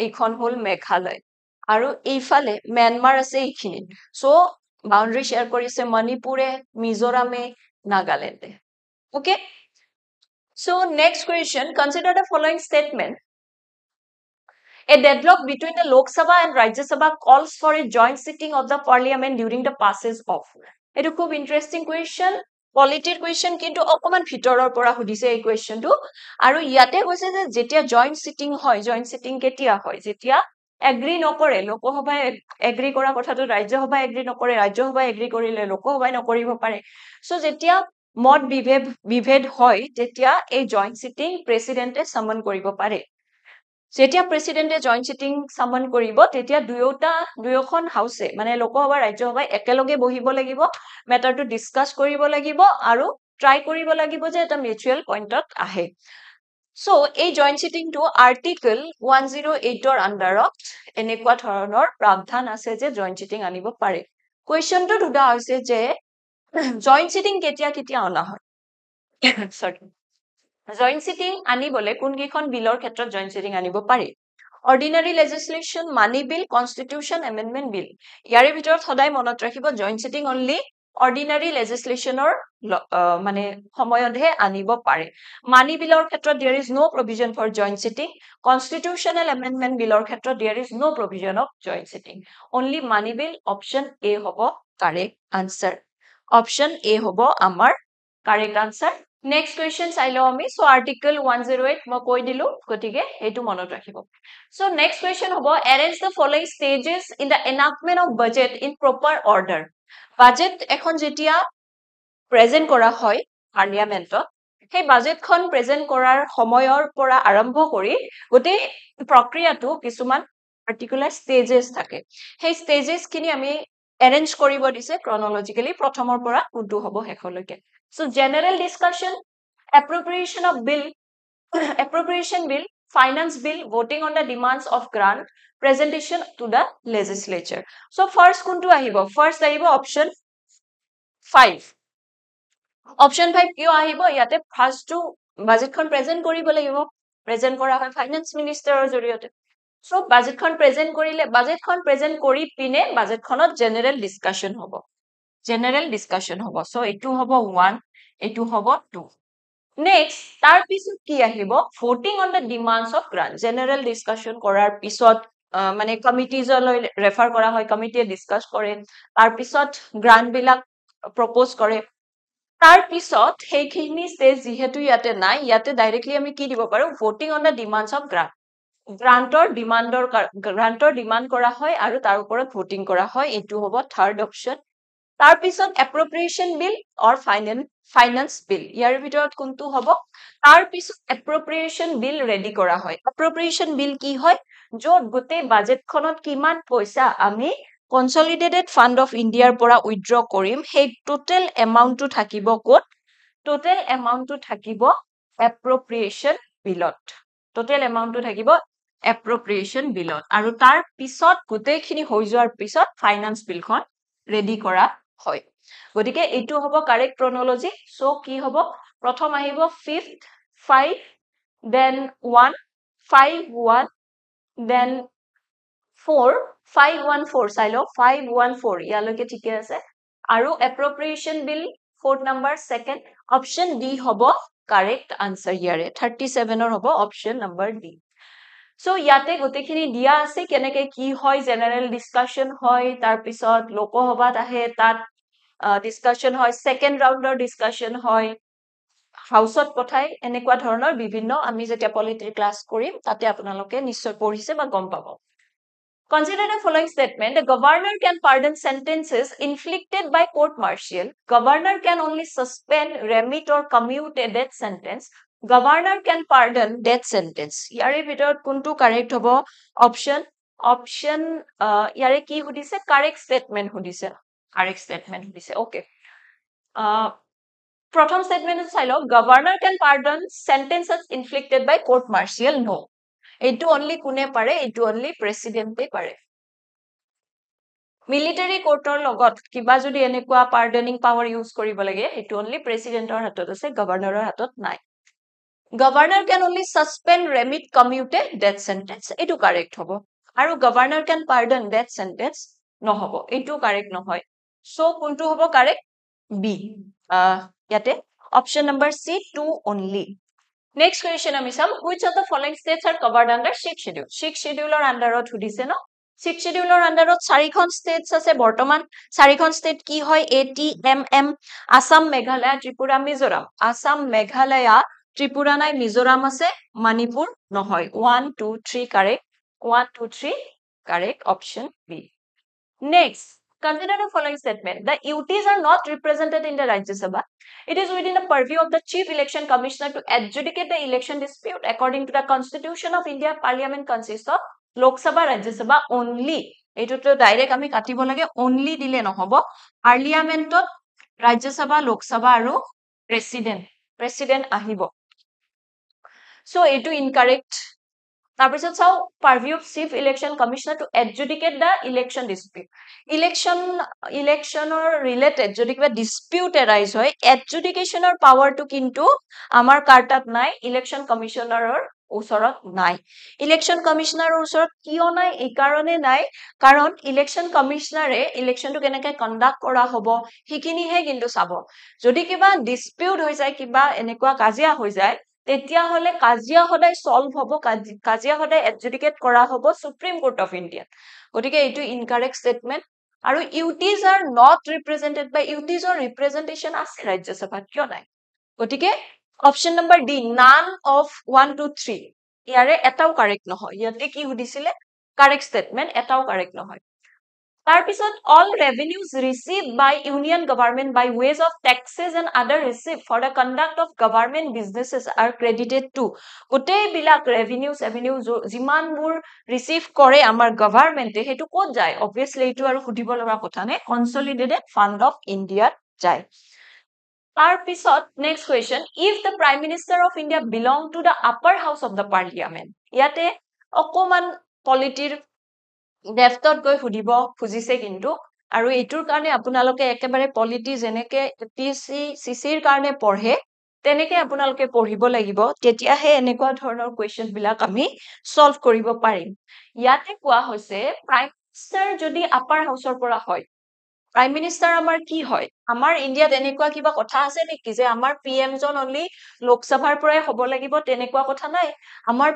এইখন হল মেঘালয়, আৰু এইফালে ম্যানমাৰ আছে এইখিনিত। সো বাউন্ডাৰী শেয়াৰ কৰিছে মণিপুৰে, মিজোৰামে, নাগালেণ্ডে। Okay, so next question, consider the following statement. A deadlock between the Lok Sabha and Rajya Sabha calls for a joint sitting of the parliament during the passage of. এটো খুব interesting question. পলিটিৰ question কিন্তু অকমান ভিতৰৰ পৰা সুধিছে এই কুৱেশ্যনটো আৰু ইয়াতে কৈছে যে যেতিয়া জইণ্ট সিটিং হয় জইণ্ট সিটিং কেতিয়া হয় যেতিয়া এগ্ৰি নকৰে লোকসভাই এগ্ৰি কৰা কথাটো ৰাজ্যসভাই এগ্ৰি নকৰে ৰাজ্যসভাই এগ্ৰি কৰিলে লোকসভাই নকৰিব পাৰে সো যেতিয়া মত বিভেদ হয় তেতিয়া এই জইণ্ট সিটিং প্ৰেসিডেন্টে সামন কৰিব পাৰে যেতিয়া প্ৰেসিডেন্টে জইণ্ট সিটিং সামন কৰিব তেতিয়া দুয়োখন হাউসে মানে লোকসভা ৰাজ্যসভাই একেলগে বহিব লাগিব মেটাৰটো ডিসকাস কৰিব লাগিব আৰু ট্ৰাই কৰিব লাগিব যে এটা মিউচুৱেল পইণ্টত আহে সো এই জইণ্ট সিটিংটো আৰ্টিকল 108ৰ আন্ডাৰত এনেকুৱা ধৰণৰ প্ৰাৱধান আছে যে জইণ্ট সিটিং আনিব পাৰে কুৱেশ্যনটো সোধা হৈছে যে জইণ্ট সিটিং কেতিয়া অনা হয় সৰি জইণ্ট সিটিং আনিবলে কোনকেইখন বিলৰ ক্ষেত্ৰত জইণ্ট সিটিং আনিব পাৰি ordinary legislation money bill constitution amendment bill ইয়াৰে ভিতৰত সদায় মনত ৰাখিব জইণ্ট সিটিং অনলি অৰ্ডিনাৰী লেজিসলেশ্যনৰ মানে সময়তহে আনিব পাৰে মানি বিলৰ ক্ষেত্ৰত there is no provision for joint sitting constitutional amendment বিলৰ ক্ষেত্ৰত there is no provision of joint sitting only money bill option A হ'ব কাৰেক্ট আনসাৰ অপশ্যন এ হ'ব আমাৰ কাৰেক্ট আনসাৰ Next question চাই লও আমি so article 108 মই কৈ দিলো গতিকে এইটো মনত ৰাখিব so next question হ'ব arrange the following stages in the enactment of budget in proper order budget এখন যেতিয়া প্ৰেজেন্ট কৰা হয় পাৰ্লিয়ামেন্টত সেই বাজেটখন প্ৰেজেন্ট কৰাৰ সময়ৰ পৰা আৰম্ভ কৰি গোটেই প্ৰক্ৰিয়াটো কিছুমান পাৰ্টিকুলাৰ ষ্টেজেছ থাকে সেই ষ্টেজেছ খিনি আমি এৰেঞ্জ কৰিব দিছে ক্ৰনলজিক্যালি প্ৰথমৰ পৰা কোনটো হ'ব শেষলৈকে So general discussion, appropriation bill, finance bill, voting on the demands of grant, presentation to the legislature. So first kuntu ahibo? First ahibo option 5. Option 5 kyo ahibo? Yate first to budget kon present koribo lagibo. Present kora hoy finance minister or joriote. So budget kon present present kori pine budget konot general discussion hobo. General discussion hobo. So etu hobo 1, etu hobo 2. Next, tar pisot ki ahibo voting on the demands of grant. General discussion korar pisot মানে committees লৈ refer কৰা হয় committee discuss কৰে tar pisot grant bilak propose কৰে tar pisot heikhini stage jihetu yate nai yate directly ami ki dibo paru voting on the demands of grant grantor demand kora hoy aru tar uporot voting kora hoy etu hobo third option tar pisot appropriation bill or finance bill ইয়াৰ ভিতৰত কোনটো হ'ব তাৰ পিছত appropriation bill ready কৰা হয় appropriation bill কি হয় য'ত গোটেই বাজেটখনত কিমান পইচা আমি consolidated fund of india ৰ পৰা withdraw কৰিম সেই total amount টো থাকিব ক'ত total amount টো থাকিব appropriation billত total amount টো থাকিব appropriation billত আৰু তাৰ পিছত গোটেইখিনি হৈ যোৱাৰ পিছত finance bill খন ready কৰা হয় গতিকে এইটো হ'ব কাৰেক্ট ক্ৰনলজি সো কি হ'ব প্ৰথম আহিব 5th 5 then 1 5 1 then 4 5 1 4 চাই লও 5 1 4 ইয়ালৈকে ঠিকে আছে আৰু appropriation bill fourth number second option D হ'ব কাৰেক্ট আনসাৰ ইয়াৰে 37 ৰ হ'ব option number D So ইয়াতে গোটেইখিনি দিয়া আছে কেনেকে কি হয় জেনাৰেল ডিসকাশন হয় তাৰ পিছত লোকসভাত আহে তাত ডিসকাশন হয় সেকেন্ড ৰাউন্ডৰ ডিসকাশন হয় হাউসত পঠাই এনেকুৱা ধৰণৰ বিভিন্ন আমি যেতিয়া পলিটিৰ ক্লাস কৰিম তাতে আপোনালোকে নিশ্চয় পঢ়িছে বা গম পাব Consider the following statement. The governor can pardon sentences inflicted by court martial. Governor can only suspend, remit or commute a death sentence. Governor can pardon death sentence. Yare ভিতৰত কোনটো correct হ'ব option yare কি সুধিছে correct statement সুধিছে okay প্ৰথম statement চাই লও governor can pardon sentences inflicted by court martial no এইটো only কোনে পাৰে এইটো only প্ৰেসিডেন্টে পাৰে মিলিটাৰী কোৰ্টৰ লগত কিবা যদি এনেকুৱা পাৰ্ডনিং পাৱাৰ ইউজ কৰিব লাগে এইটো only প্ৰেসিডেন্টৰ হাতত আছে গভৰ্ণৰৰ হাতত নাই Governor can only suspend, remit, commute death sentence. Etu correct hobo. Aru governor can pardon death sentence. No hobo. Etu correct no hoy. So kuntu hobo correct? B. Yate option number C 2 only. Next question ami sam which of the following states are covered under 6th schedule? 6th schedule or under hudise no? Sixth schedule আন্ডাৰত 4খন states আছে বৰ্তমান 4খন state কি হয় ATMM Assam Meghalaya Tripura Mizoram Assam Meghalaya Tripura নাই মিজোৰাম আছে মণিপুৰ নহয় 1 2 3 correct 1 2 3 correct option B next consider the following statement the UTs are not represented in the Rajya Sabha it is within the purview of the Chief Election Commissioner to adjudicate the election dispute according to the Constitution of India Parliament consists of Lok Sabha Rajya Sabha only এটোটো direct আমি কাটিব লাগে only দিলে নহব পাৰ্লিয়ামেন্টত ৰাজ্য সভা লোক সভা আৰু প্ৰেসিডেন্ট আহিব so এইটো incorrect তাৰপিছত চাও purview of Chief Election Commissioner to adjudicate the election dispute electionৰ related যদি কিবা dispute arise হয় adjudicationৰ powerটো কিন্তু আমাৰ কাৰ্টাত নাই election commissionerৰ ওচৰত নাই election commissionerৰ ওচৰত কিয় নাই এই কাৰণে নাই কাৰণ election commissionerৰে electionটো কেনেকৈ কন্ডাক্ট কৰা হ'ব হিকিনিহে কিন্তু চাব যদি কিবা dispute হৈ যায় কিবা এনেকুৱা কাজিয়া হৈ যায় তেতিয়া হলে কাজিয়া হদাই সলভ হ'ব কাজিয়া হদাই এডজুডিকেট কৰা হ'ব সুপ্ৰিম কোৰ্ট অফ ইণ্ডিয়া গতিকে এইটো ইনকাৰেক্ট স্টেটমেন্ট আৰু UTs are not represented by UTs or representation আছে ৰাজ্য সভাত কিয় নাই গতিকে option number D none of 1 2 3 ইয়াৰে এটাও কাৰেক্ট নহয় ইয়াতে কি সুধিছিলে কাৰেক্ট স্টেটমেন্ট এটাও কাৰেক্ট নহয় তাৰপিছত all revenues received by union government by ways of taxes and other received for the conduct of government businesses are credited to গোটেই বিলাক revenue যিমানবোৰ ৰিসিভ কৰে আমাৰ গভৰ্নমেন্টে হেতু ক'ত যায় obviously এইটো আৰু সুধিব লগা কথা নে consolidated fund of India যায় তাৰপিছত next question if the prime minister of India belong to the upper house of the parliament ইয়াতে অকমান পলিটিৰ ডেফটত গৈ সুধিব খুজিছে কিন্তু আৰু এইটোৰ কাৰণে আপোনালোকে একেবাৰে পলিটি যেনেকে পিএসসি সিসিৰ কাৰণে পঢ়ে তেনেকে আপোনালোকে পঢ়িব লাগিব তেতিয়াহে এনেকুৱা ধৰণৰ কোৱেশ্চন বিলাক আমি সলভ কৰিব পাৰিম ইয়াতে কোৱা হৈছে প্ৰাইম মিনিষ্টাৰ যদি আপাৰ হাউসৰ পৰা হয় প্ৰাইম মিনিষ্টাৰ আমাৰ কি হয় আমাৰ ইণ্ডিয়াত এনেকুৱা কিবা কথা আছে নেকি যে আমাৰ পিএম জন অনলি লোকসভাৰ পৰাই হ'ব লাগিব তেনেকুৱা কথা নাই আমাৰ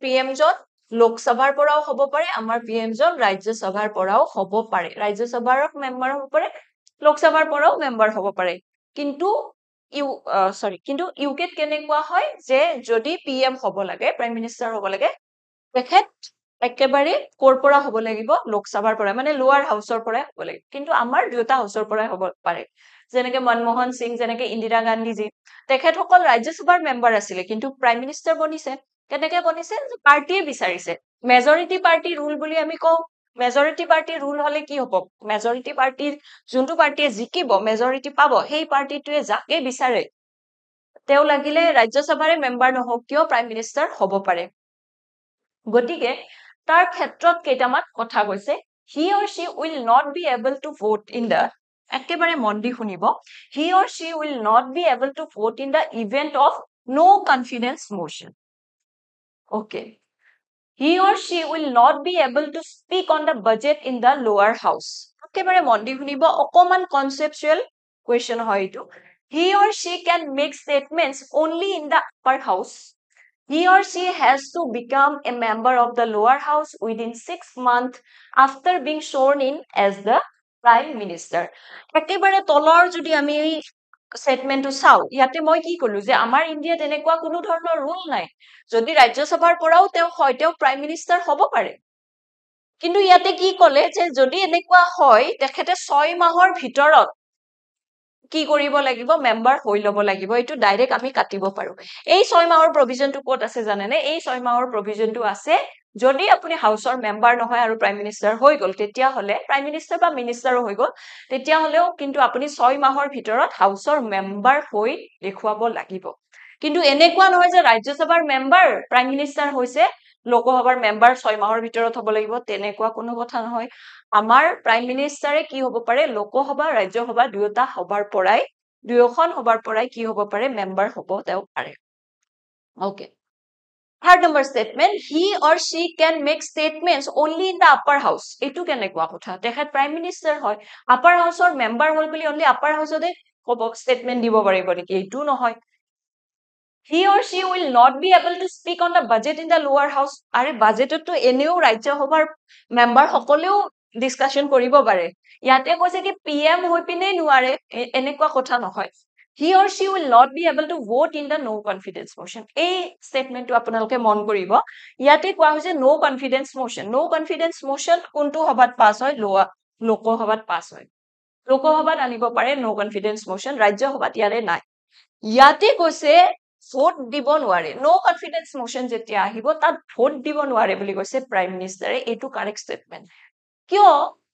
পিএম জন লোকসভাৰ পৰাও হ'ব পাৰে আমাৰ পিএম জন ৰাজ্য সভাৰ পৰাও হ'ব পাৰে ৰাজ্য সভাৰ মেম্বাৰ হ'ব পাৰে লোকসভাৰ পৰাও মেম্বাৰ হ'ব পাৰে কিন্তু কিন্তু ইউকেত কেনেকুৱা হয় যে যদি পিএম হ'ব লাগে প্ৰাইম মিনিষ্টাৰ হ'ব লাগে তেখেত একেবাৰে কোৰ পৰা হ'ব লাগিব লোকসভাৰ পৰা মানে লোৱাৰ হাউসৰ পৰা হ'ব লাগে কিন্তু আমাৰ দুটা হাউসৰ পৰা হ'ব পাৰে যেনেকে মনমোহন সিং যেনেকে ইন্দিৰা গান্ধী জি তেখেতসকল ৰাজ্যসভাৰ মেম্বাৰ আছিলে কিন্তু প্ৰাইম মিনিষ্টাৰ বনিছে কেনেকে বনিছে পাৰ্টিয়ে বিচাৰিছে মেজৰিটি পাৰ্টি ৰুল বুলি আমি কওঁ মেজৰিটি পাৰ্টি ৰুল হলে কি হ'ব মেজৰিটি পাৰ্টিৰ যোনটো পাৰ্টিয়ে জিকিব মেজৰিটি পাব সেই পাৰ্টিটোৱে যাকে বিচাৰে তেওঁ লাগিলে ৰাজ্যসভাৰে মেম্বাৰ নহওক কিয় প্ৰাইম মিনিষ্টাৰ হ'ব পাৰে গতিকে তাৰ ক্ষেত্ৰত কেইটামান কথা কৈছে he or she will not be able to vote in the একেবাৰে মন দি শুনিব he or she will not be able to vote in the event of no confidence motion okay he or she will not be able to speak on the budget in the lower house একেবাৰে মন দি শুনিব অকমান conceptual question হয় এইটো he or she can make statements only in the upper house he or she has to become a member of the lower house within 6 months after being sworn in as the prime minister একেবাৰে তলৰ যদি আমি স্টেটমেন্টটো চাও ইয়াতে মই কি কলো যে আমাৰ ইণ্ডিয়াত এনেকুৱা কোনো ধৰণৰ ৰুল নাই যদি ৰাজ্যসভাৰ পৰাও তেওঁ হয় তেওঁ প্ৰাইম মিনিষ্টাৰ হ'ব পাৰে কিন্তু ইয়াতে কি কলে যে যদি এনেকুৱা হয় তেখেতে 6 মাহৰ ভিতৰত কি কৰিব লাগিব মেম্বাৰ হৈ লব লাগিব এইটো ডাইৰেক্ট আমি কাটিব পাৰো এই 6 মাহৰ প্ৰভিজনটো ক'ত আছে জানেনে এই 6 মাহৰ প্ৰভিজনটো আছে যদি আপুনি হাউসৰ মেম্বাৰ নহয় আৰু প্ৰাইম মিনিষ্টাৰ হৈ গল তেতিয়া হলে প্ৰাইম মিনিষ্টাৰ বা মিনিষ্টাৰো হৈ গল তেতিয়া হলেও কিন্তু আপুনি 6 মাহৰ ভিতৰত হাউসৰ মেম্বাৰ হৈ দেখুৱাব লাগিব কিন্তু এনেকুৱা নহয় যে ৰাজ্যসভাৰ মেম্বাৰ প্ৰাইম মিনিষ্টাৰ হৈছে লোকসভাৰ মেম্বাৰ 6 মাহৰ ভিতৰত হ'ব লাগিব তেনেকুৱা কোনো কথা নহয় আমাৰ প্ৰাইম মিনিষ্টাৰে কি হ'ব পাৰে লোকসভা ৰাজ্যসভা দুয়োটা সভাৰ পৰাই দুয়োখন সভাৰ পৰাই কি হ'ব পাৰে মেম্বাৰ হ'ব তেওঁ পাৰে okay Third number statement, he or she can make statements only in the upper house. এইটো কেনেকুৱা কথা তেখেত প্ৰাইম মিনিষ্টাৰ হয় আপাৰ হাউসৰ মেম্বাৰ হল বুলি only আপাৰ হাউসতে ক'ব statement দিব পাৰিব নেকি এইটো নহয় he or she will not be able to speak on the budget in the lower house. আৰে বাজেটতো এনেও ৰাজ্যসভাৰ মেম্বাৰ সকলেও ডিসকাশন কৰিব পাৰে ইয়াতে কৈছে কি পিএম হৈ পিনে নোৱাৰে এনেকুৱা কথা নহয় he or she will not be able to vote in the no confidence motion এই স্টেটমেন্টটো আপোনালোকে মন কৰিব ইয়াতে কোৱা হৈছে no confidence motion কোনটো সভাত পাস হয় লোকসভাত পাস হয় লোকসভাত আনিব পাৰে no confidence motion ৰাজ্যসভাত ইয়াৰে নাই ইয়াতে কৈছে ভোট দিব নোৱাৰে নো কনফিডেন্স মোশন যেতিয়া আহিব তাত ভোট দিব নোৱাৰে বুলি কৈছে প্ৰাইম মিনিষ্টাৰে এইটো কাৰেক্ট ষ্টেটমেন্ট কিয়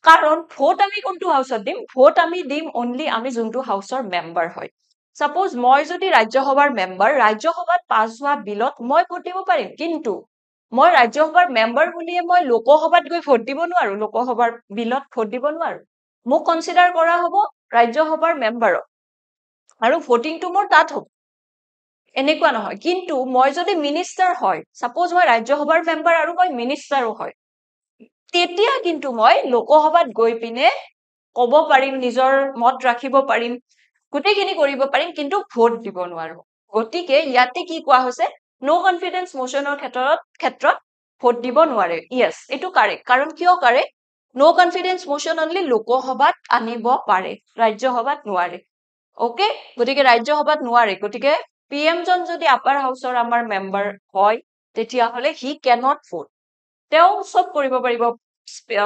কাৰণ ভোট আমি কোনটো হাউসত দিম ভোট আমি দিম অনলি আমি যোনটো হাউসৰ মেম্বাৰ হয় সাপোজ মই যদি ৰাজ্যসভাৰ মেম্বাৰ ৰাজ্যসভাত পাছ হোৱা বিলত মই ভোট দিব পাৰিম কিন্তু মই ৰাজ্যসভাৰ মেম্বাৰ বুলিয়ে মই লোকসভাত গৈ ভোট দিব নোৱাৰো লোকসভাৰ বিলত ভোট দিব নোৱাৰো মোক কনসিডাৰ কৰা হ'ব ৰাজ্যসভাৰ মেম্বাৰক আৰু ভোটিংটো মোৰ তাত হ'ব এনেকুৱা নহয় কিন্তু মই যদি মিনিষ্টাৰ হয় সাপোজ মই ৰাজ্যসভাৰ মেম্বাৰ আৰু মই মিনিষ্টাৰো হয় তেতিয়া কিন্তু মই লোকসভাত গৈ পিনে ক'ব পাৰিম নিজৰ মত ৰাখিব পাৰিম গোটেইখিনি কৰিব পাৰিম কিন্তু ভোট দিব নোৱাৰো গতিকে ইয়াতে কি কোৱা হৈছে নো কনফিডেন্স মোশনৰ ক্ষেত্ৰত ভোট দিব নোৱাৰে ইয়েস এটো কাৰেক্ট কাৰণ কিয় কাৰেক্ট নো কনফিডেন্স মোশন অনলি লোকসভাত আনিব পাৰে ৰাজ্যসভাত নোৱাৰে ওকে গতিকে ৰাজ্যসভাত নোৱাৰে গতিকে PM জন যদি আপাৰ হাউসৰ আমাৰ মেম্বাৰ হয় তেতিয়া হলে হি ক্যানট ভোট তেও সব কৰিব পাৰিব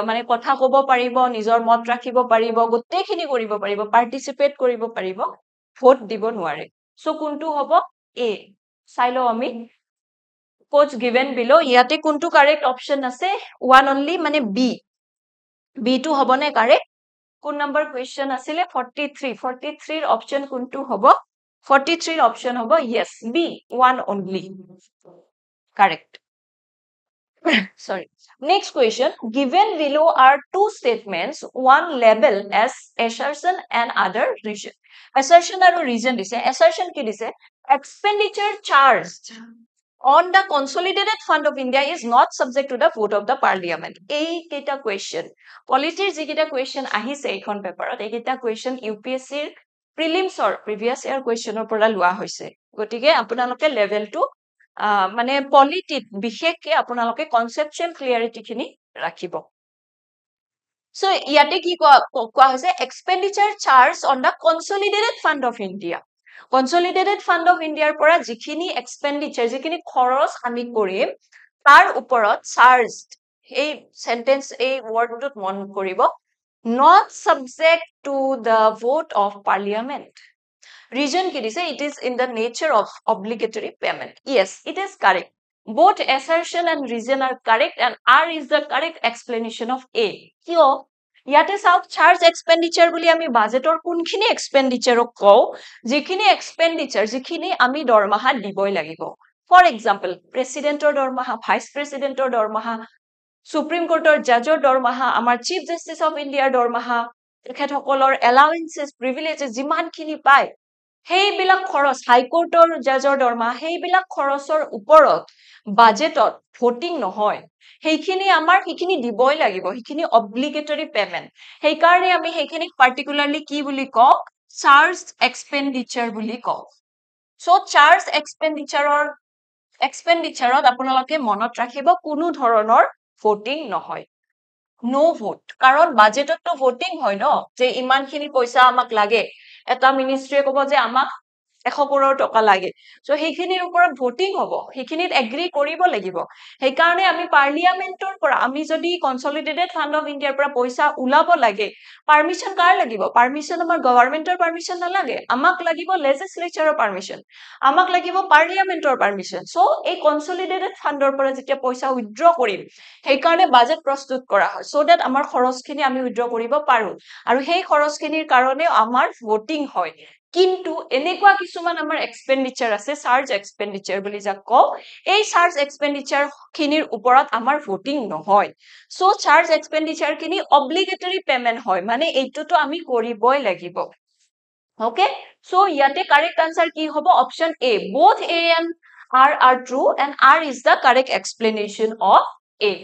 মানে কথা ক'ব পাৰিব নিজৰ মত ৰাখিব পাৰিব গোটেইখিনি কৰিব পাৰিব পাৰ্টিসিপেট কৰিব পাৰিব ভোট দিব নোৱাৰে সো কোনটো হ'ব এ চাইলো আমি কোচ গিভেন বিলো ইয়াতে কোনটো কাৰেক্ট অপশন আছে ওয়ান অনলি মানে বি টু হ'বনে কাৰেক্ট কোন নম্বৰ কুৱেশ্চন আছিলে 43 ৰ অপশন কোনটো হ'ব 43 option hobo yes B one only correct sorry next question given below are two statements one labeled as assertion and other reason assertion aru reason dise assertion ki dise expenditure charged on the consolidated fund of India is not subject to the vote of the parliament ei keta question policy ji keta question ahise ekhon paper ot ei keta question UPSC prelims or previous year কুৱেশ্যনৰ পৰা লোৱা হৈছে গতিকে আপোনালোকে লেভেলটো মানে পলিটিত বিশেষকে আপোনালোকে কনসেপচুৱেল ক্লিয়াৰিটি খিনি ৰাখিব সো ইয়াতে কি কোৱা হৈছে expenditure charge on the consolidated fund of India consolidated fund of ইণ্ডিয়াৰ পৰা যিখিনি এক্সপেন্ডিচাৰ যিখিনি খৰচ আমি কৰিম তাৰ ওপৰত চাৰ্জ এই সেন্টেন্স এই ওয়াৰ্ডটোত মন কৰিব not subject to the vote of parliament reason ki dise it is in the nature of obligatory payment yes it is correct both assertion and reason are correct and R is the correct explanation of A kyo yate sauk charge expenditure boli ami budgetor kunkhini expenditure ok ko jikhini expenditure jikhini ami dormaha diboi lagibo for example president or dormaha vice president or dormaha Supreme Court or judge or dormaha amar Chief Justice of India dormaha তেখেতসকলৰ allowances privileges যিমান খিনি পায় হেইবিলাক খৰচ হাই কোৰ্টৰ জাজৰ দৰমহা হেইবিলাক খৰচৰ ওপৰত বাজেটত voting নহয় হেইখিনি আমাৰ হেখিনি দিবই লাগিব হেখিনি অব্লিগেটৰি পেমেন্ট হেই কাৰণে আমি হেখিনি পাৰ্টিকুলাৰলি কি বুলি কওঁ চাৰ্জ এক্সপেন্ডিচাৰ বুলি কওঁ সো চাৰ্জ এক্সপেন্ডিচাৰত আপোনালোকে মনত ৰাখিব কোনো ধৰণৰ ভোটিং নহয় নো ভোট কাৰণ বাজেটতো ভোটিং হয় ন যে ইমানখিনি পইচা আমাক লাগে এটা মিনিষ্ট্ৰীয়ে ক'ব যে আমাক 100 কৰোৰ টকা লাগে সো হেখিনিৰ ওপৰত ভোটিং হ'ব হেখিনিত এগ্ৰি কৰিব লাগিব হেই কাৰণে আমি পাৰ্লিয়ামেন্টৰ পৰা আমি যদি কনসলিডেটেড ফান্ড অফ ইণ্ডিয়াৰ পৰা পইচা উলাব লাগে পাৰমিশন কাৰ লাগিব পাৰমিশন আমাৰ গভৰ্ণমেন্টৰ পাৰমিশন নালাগে আমাক লাগিব লেজিসলেচাৰৰ পাৰমিশন আমাক লাগিব পাৰ্লিয়ামেন্টৰ পাৰমিশন সো এই কনসলিডেটেড ফান্ডৰ পৰা যেতিয়া পইচা উইথড্ৰ কৰিম হেই কাৰণে বাজেট প্ৰস্তুত কৰা হয় সো দ্যাট আমাৰ খৰচখিনি আমি উইথড্ৰ কৰিব পাৰো আৰু হেই খৰচখিনিৰ কাৰণে আমাৰ ভোটিং হয় কিন্তু এনেকুৱা কিছুমান আমাৰ এক্সপেন্ডিচাৰ আছে চাৰ্জ এক্সপেন্ডিচাৰ বুলি যাক কও এই চাৰ্জ এক্সপেন্ডিচাৰ খিনিৰ ওপৰত আমাৰ ভোটিং নহয় সো চাৰ্জ এক্সপেন্ডিচাৰ খিনি অব্লিগেটৰি পেমেন্ট হয় মানে এইটোটো আমি কৰিবই লাগিব ওকে সো ইয়াতে কারেক্ট আনসার কি হ'ব option A both A and R are true and R is the correct explanation of A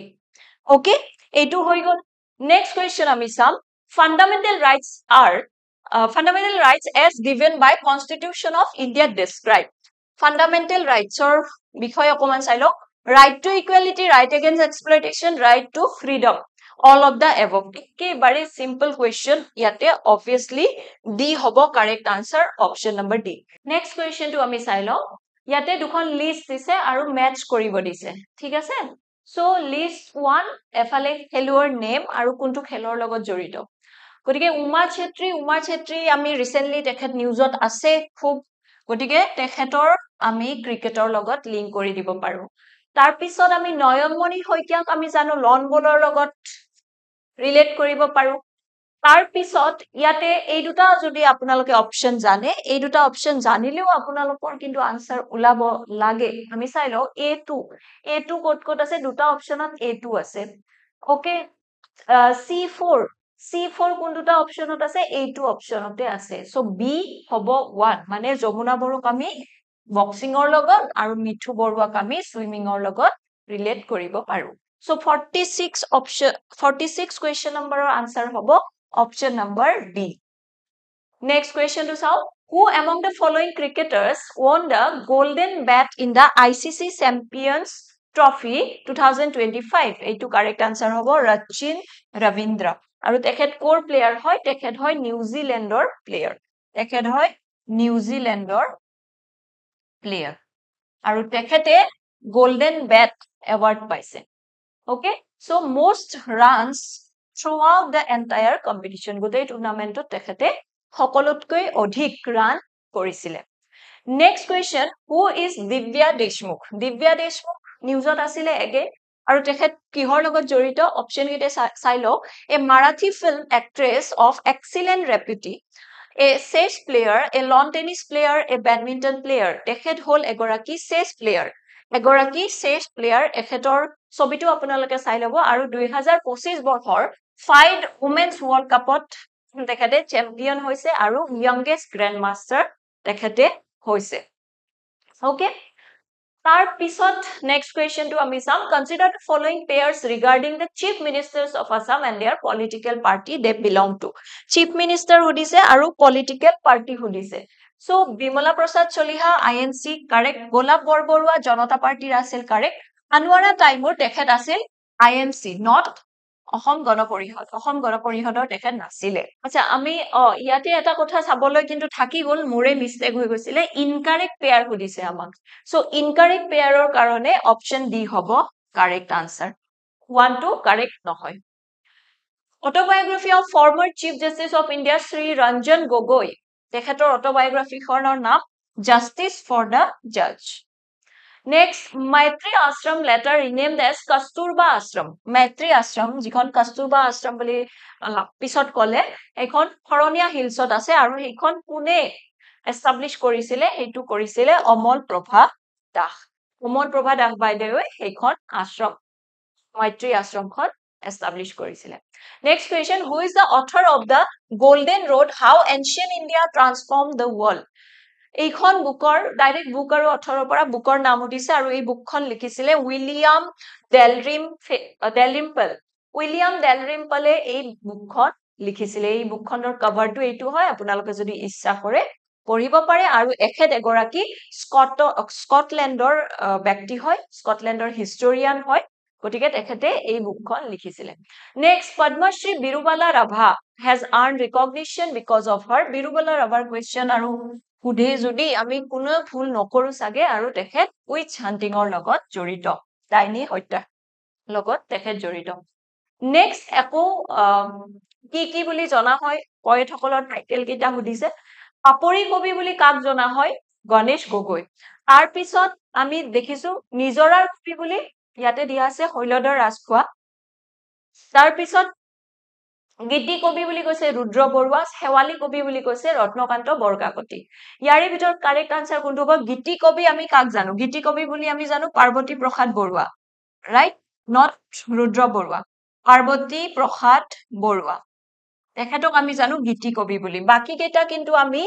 okay এইটো হৈ গল next question আমি চাম fundamental rights are fundamental rights as given by Constitution of India described ফান্ডামেন্টেল ৰাইটছৰ বিষয়ে অকমান চাই লওক right to equality right against exploitation right to freedom all of the above একেবাৰে simple question ইয়াতে obviously D হ'ব correct answer option number D next question টো আমি চাই লওঁ ইয়াতে দুখন লিষ্ট দিছে আৰু ম্যাচ কৰিব দিছে ঠিক আছে so list 1 এফালে খেলুৱৈৰ নেম আৰু কোনটো খেলৰ লগত জড়িত গতিকে উমা ছেত্ৰী আমি ৰিসেন্টলি তেখেত নিউজত আছে খুব গতিকে তেখেতৰ আমি ক্ৰিকেটৰ লগত লিংক কৰি দিব পাৰো তাৰ পিছত আমি নয়নমণি শইকীয়াক আমি জানো লন বলৰ লগত ৰিলেট কৰিব পাৰো তাৰ পিছত ইয়াতে এই দুটা যদি আপোনালোকে অপচন জানে এই দুটা অপচন জানিলেও আপোনালোকৰ কিন্তু আনসাৰ ওলাব লাগে আমি চাই লও A2 ক'ত আছে দুটা অপচনত A2 আছে ওকে C4 কোন দুটা অপচনত আছে A2 অপচনতে আছে সো B হ'ব 1 মানে যমুনা বৰুক আমি বক্সিংৰ লগত আৰু মিঠু বৰুৱাক আমি সুইমিংৰ লগত ৰিলেট কৰিব পাৰো So 46 question number answer hobo option number B. Next question to solve. Who among the following cricketers won the golden bat in the ICC Champions Trophy 2025? Eitu correct answer hobo Rachin Ravindra. Aru tekhet core player hoy tekhet hoy New Zealander player. Tekhet hoy New Zealander player. Aru tekhete golden bat award paise. Okay, so most runs throughout the entire competition. Gotei tournament to tekhete hokolotকৈ অধিক run কৰিছিলে. Next question, who is Divya Deshmukh? Divya Deshmukh newsot asile again আৰু তেখেত কিহৰ লগত জড়িত option গিতে চাই লও a Marathi film actress of excellent repute a chess player a lawn tennis player a badminton player তেখেত হল এগৰাকী chess player এগৰাকী চেছ প্লেয়াৰ এখেতৰ ছবিটো আপোনালোকে চাই লব আৰু 2025 বৰ্ষৰ ফাইড উমেন্স ওয়াৰ্ল্ড কাপত তেখেতে চ্যাম্পিয়ন হৈছে আৰু ইয়ংগেষ্ট গ্ৰ্যান্ড মাস্টাৰ তেখেতে হৈছে ওকে তাৰ পিছত নেক্সট কোৱেশ্চন টো আমি চাম consider the following pairs regarding the chief ministers of Assam and their political party they belong to chief minister hudiছে আৰু political party hudiছে So, Bimala Prasad Choliha, INC, correct. Golab Borborua, Janata Party Rasil, correct. Anwara Taimur, Tekhet Asil, INC, not Ohom Gonoporihat. Ohom Gonoporihat, Tekhet Nasile. Acha, Ami, Yati Atakota Sabolo into Taki will Mure mistake Hugosile, incorrect pair Hudise among. So, incorrect pair or Karone, option D Hobo, correct answer. 1 2, correct Nohoy. Autobiography of former Chief Justice of India, Sri Ranjan Gogoi. তেখেতৰ অটোবায়োগ্ৰাফি খনৰ নাম Justice for the Judge. Next, Maitri Ashram later renamed as Kasturba Ashram. Maitri Ashram, যিখন Kasturba Ashram বুলি পিছত কলে, এখন হৰনিয়া হিলছত আছে আৰু সেইখন কোনে এস্টাবলিশ কৰিছিলে হেতু কৰিছিলে Amal Prabha Das. Amal Prabha Das by the way সেইখন আশ্ৰম Maitri Ashramখন established কৰিছিলে. Next question, who is the author of the Golden Road, How Ancient India Transformed the World? এইখন বুকৰ ডাইৰেক্ট বুক আৰু অথৰৰ পৰা বুকৰ নাম উঠিছে আৰু এই বুকখন লিখিছিলে উইলিয়াম ডেলৰিম্পল উইলিয়াম ডেলৰিম্পলে এই বুকখন লিখিছিলে এই বুকখনৰ কভাৰটো এইটো হয় আপোনালোকে যদি ইচ্ছা কৰে পঢ়িব পাৰে আৰু এখেত এগৰাকী স্কটলেণ্ডৰ ব্যক্তি হয় স্কটলেণ্ডৰ হিষ্টৰিয়ান হয় গতিকে তেখেতে এই বুকখন লিখিছিলে next Padmashri Birubala Rabha has earned recognition because of her Birubala ৰাভাৰ কোৱেশ্চন আৰু খুদে যদি আমি কোনো ভুল নকৰো সাগে আৰু তেখেত উইচ হান্টিংৰ লগত জড়িত ডাইনি হত্যা লগত তেখেত জড়িত নেক্সট একো কি বুলি জনা হয় পয়েটসকলৰ টাইটেল কিটা হুদিছে পাপৰি কবি বুলি কাক জনা হয় গণেশ গগৈ তাৰ পিছত আমি দেখিছো নিজৰাৰ কবি বুলি ইয়াতে দিয়া আছে হৈলদৰ ৰাজখোৱা তাৰ পিছত গীতি কবি বুলি কৈছে ৰুদ্ৰ বৰুৱা হেৱালী কবি বুলি কৈছে ৰত্নকান্ত বৰকাকতি ইয়াৰে ভিতৰত কাৰেক্ট আনসাৰ কোনটো হ'ব গীতি কবি আমি কাক জানো গীতি কবি বুলি আমি জানো পাৰ্বতী প্ৰসাদ বৰুৱা ৰাইট নট ৰুদ্ৰ বৰুৱা পাৰ্বতী প্ৰসাদ বৰুৱা তেখেতক আমি জানো গীতি কবি বুলি বাকি কেইটা কিন্তু আমি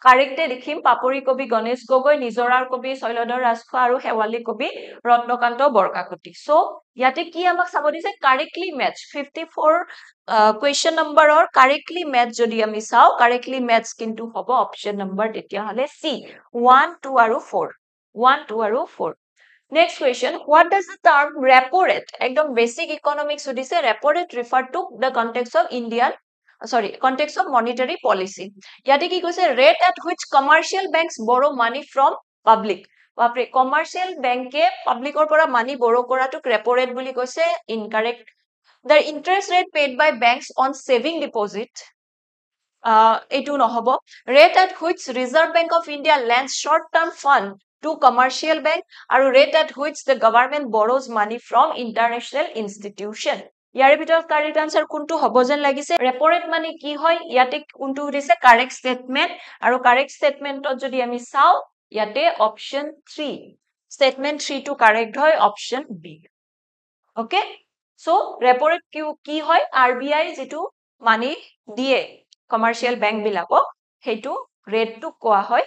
কাৰেক্টে দেখিম পাপৰি কবি গণেশ গগৈ নিজৰাৰ কবি শৈলধৰ ৰাজখোৱা আৰু হেৱালী কবি ৰত্নকান্ত বৰকাকতি সো ইয়াতে কি আমাক চাব দিছে কাৰেক্টলি ম্যাচ 54 কোৱেশ্চন নম্বৰৰ কাৰেক্টলি ম্যাচ যদি আমি চাও কাৰেক্টলি ম্যাচ কিন্তু হ'ব অপচন নম্বৰ তেতিয়া হলে C 1 2 আৰু 4 1 2 আৰু 4 Next question, what does the term repo rate, ekdom basic economics sudise, repo rate refer to the context of context of monetary policy. Yate ki koise rate at which commercial banks borrow money from public. Bapre commercial bank e public or pora money borrow kora to repo rate boli koise incorrect. The interest rate paid by banks on saving deposit etu nohobo. Rate at which Reserve Bank of India lends short-term fund to commercial bank আৰু rate at which the government borrows money from international institution. ইয়াৰে ভিতৰত correct answer কোনটো হ'ব যেন লাগিছে repo rate মানে কি হয় ইয়াতে কোনটো দিছে correct statement আৰু correct statementত যদি আমি চাও ইয়াতে option 3 statement 3 টো correct হয় option B. Okay, so repo rate কি হয় RBI যেটো মানি দিয়ে commercial bank bilakok hetu rate to koa hoy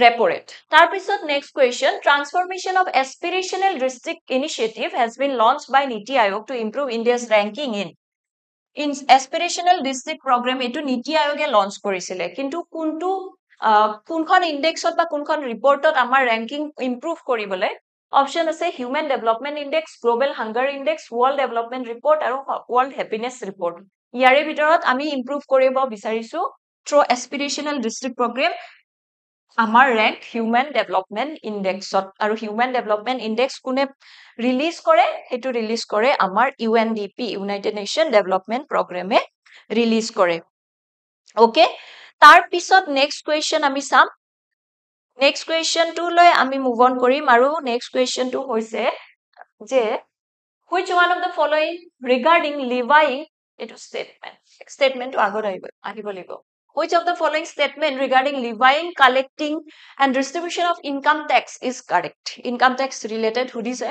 repo rate. Tar pisot next question, transformation of aspirational district initiative has been launched by Niti Aayog to improve India's ranking in aspirational district program etu Niti Aayog e launch korisile kintu kuntu kunkhon index ot ba kunkhon report ot amar ranking improve koribole option ase human development index, global hunger index, world development report aru world happiness report. ইয়াৰে ভিতৰত আমি improve কৰিব বিচাৰিছো through aspirational district programme আমাৰ rank human development ইনডেক্সত আৰু human development index কোনে release কৰে হেতু ৰিলিজ কৰে আমাৰ UNDP ইউনাইটেড নেশন ডেভেলপমেন্ট প্ৰগ্ৰামে ৰিলিজ কৰে ওকে তাৰ পিছত নেক্সট কোৱেশ্চন আমি চাম নেক্সট কোৱেশ্চন টু লৈ আমি মুভ অন কৰিম আৰু নেক্সট কোৱেশ্চন টু হৈছে যে which one of the following regarding levying etu statement to agor ahibo libo which of the following statement regarding levying collecting and distribution of income tax is correct income tax related hudise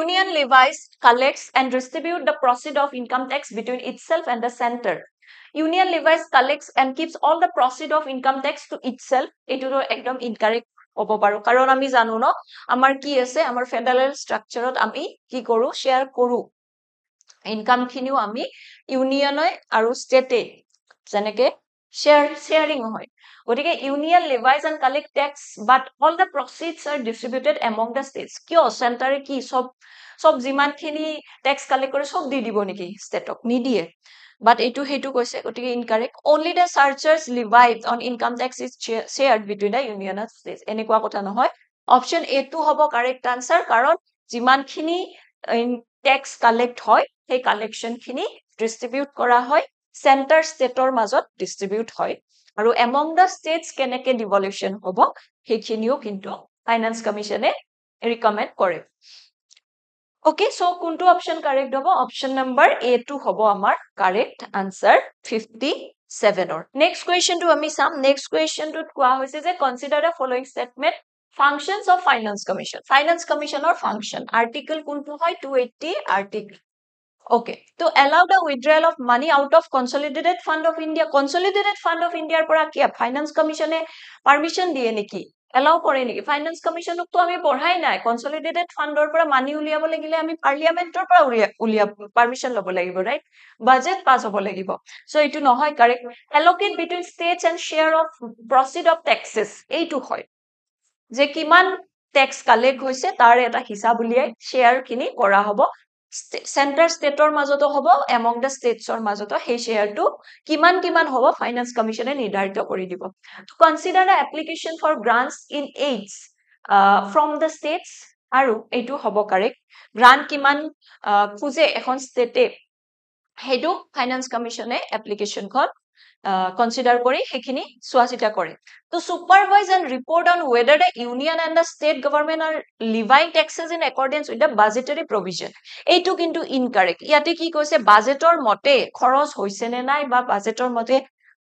union levies collects and distribute the proceed of income tax between itself and the center union levies collects and keeps all the proceed of income tax to itself etu ekdom incorrect হ'ব পাৰো কাৰণ আমি জানো ন আমাৰ কি আছে আমাৰ federal স্ট্ৰাকচাৰত আমি কি কৰো শেয়াৰ কৰো ইনকাম খিনিও আমি ইউনিয়নে আৰু ষ্টেটে যেনেকে sharing হয় গতিকে union levies and collect tax but all the proceeds are distributed among the states কিয় চেণ্টাৰে কি সব যিমান খিনি ট্যাক্স কালেক্ট কৰে সব দি দিব নেকি ষ্টেটক নিদিয়ে but etu hetu koise gotike incorrect only the searchers levied on income tax is shared between the union and states enekwa kotha nohoy option A to hobo correct answer karon jiman khini tax collect hoy he collection khini distribute kora hoy center state or majot distribute hoy aru among the states keneke devolution hobo he khiniu kintu finance commission e recommend kore Okay, so kuntu option correct hobo option number A2 hobo amar correct answer 57 or next question to ami sam next question to koa hoise je consider the following statement functions of finance commission or function article kuntu hoy 280 article Okay, to allow the withdrawal of money out of consolidated fund of India pora kia finance commission e permission diye neki allow kore neki finance commission to ami porhai nai consolidated fund or pora money uliabo lagile ami parliament or pora ulia permission lobo lagibo right budget pass hobo lagibo so itu nohoy correct allocate between states and share of proceed of taxes eitu hoy je kiman tax collect hoise tar eta hisab uliai share kini kora hobo center state or majoto hobo among the states or majoto he share to kiman hobo finance commission e nirdarito kori dibo to consider the application for grants in aids from the states aru etu hobo correct grant kiman khuje ekhon state hedu finance commission e application kon consider kori hekhini swasita kore to supervise and report on whether the union and the state government are levying taxes in accordance with the budgetary provision eitu kintu incorrect yate ki koise budgetor mote khoros hoise ne nai ba budgetor mote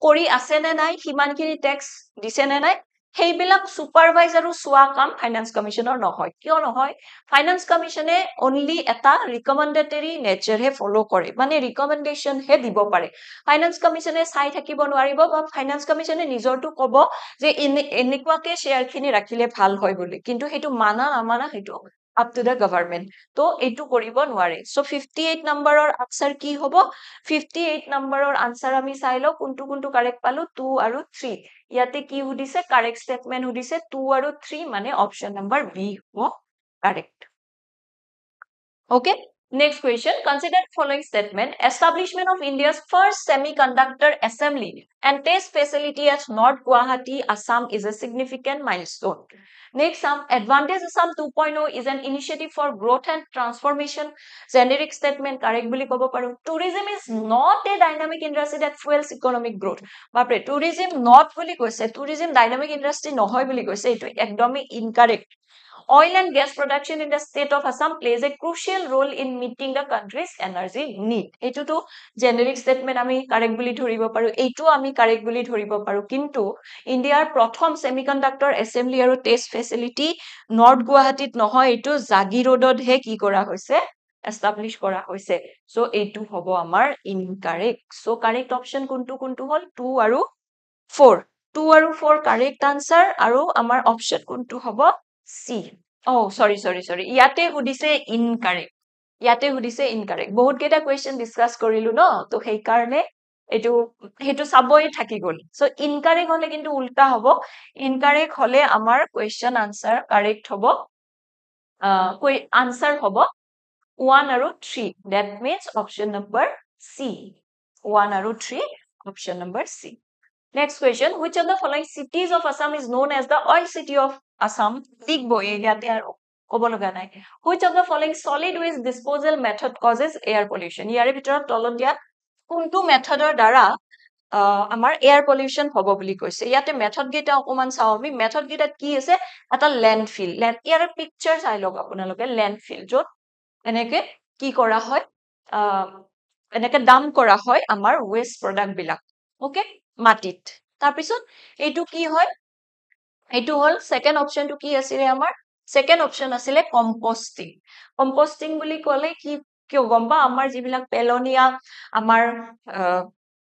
kori ase ne nai himan kini tax dise ne nai heibilak supervisor aru swa kam finance commissioner nohoy kyo nohoy finance commission e only eta recommendatory nature he follow kore mane recommendation he dibo pare finance commission e sai thakibo nwaribo ba finance commission e nijor tu kobo je enikwa ke share khini rakhile bhal hoy boli kintu hetu mana amana hetu up to the government to etu koribo nware so 58 number or answer ki hobo 58 number or answer ami sailo kuntu correct palu 2 aru 3 ইয়াতে কি সুধিছে correct statement সুধিছে 2 আৰু 3 মানে option number B হ'ব correct Okay, next question. Consider the following statement. Establishment of India's first semiconductor assembly and test facility at North Guwahati, Assam is a significant milestone. Next, Advantage Assam 2.0 is an initiative for growth and transformation. Generic statement, correct boli kobo paru. Tourism is not a dynamic industry that fuels economic growth. Bapre, tourism not boli koise. Tourism dynamic industry nohoy boli koise. Itu ekdomi incorrect. Oil and gas production in the state of Assam plays a crucial role in meeting the country's energy need. Etu to generic statement ami correct boli dhoribo paru. Etu ami correct boli dhoribo paru. Kintu India's prothom semiconductor assembly aru test facility North Guwahati nohoy etu Jagi Roadot he ki kora hoise establish kora hoise. So etu hobo amar incorrect. So correct option kuntu hol 2 aru 4. 2 aru 4 correct answer aru amar option kuntu hobo C. Oh, sorry. Yate hudise incorrect. Yate hudise incorrect. Bahut keta question discuss korilu no. To hei karne hetu saboi thaki gol. So incorrect hole kintu ulta hobo. Incorrect hole amar question answer correct hobo. Answer hobo 1 aru 3. That means option number C. 1 aru 3. Option number C. Next question. Which of the following cities of Assam is known as the oil city of Assam? Big boy. Which of the following solid waste disposal method causes air pollution? Yare bitorat tolot dia kuntu methodor dara amar air pollution hobo boli koise. Yate method geta okoman sao ami method geta ki ase eta landfill. Yare picture sai log apunaloke landfill jot eneke ki kora hoy eneke dam kora hoy amar waste product bilak. Okay? Matit. Tarpisot, etu ki hoy? Etu hol second option to ki asile amar? Second option asile composting. Composting boli kole ki kyo gomba amar jibilak pelonia amar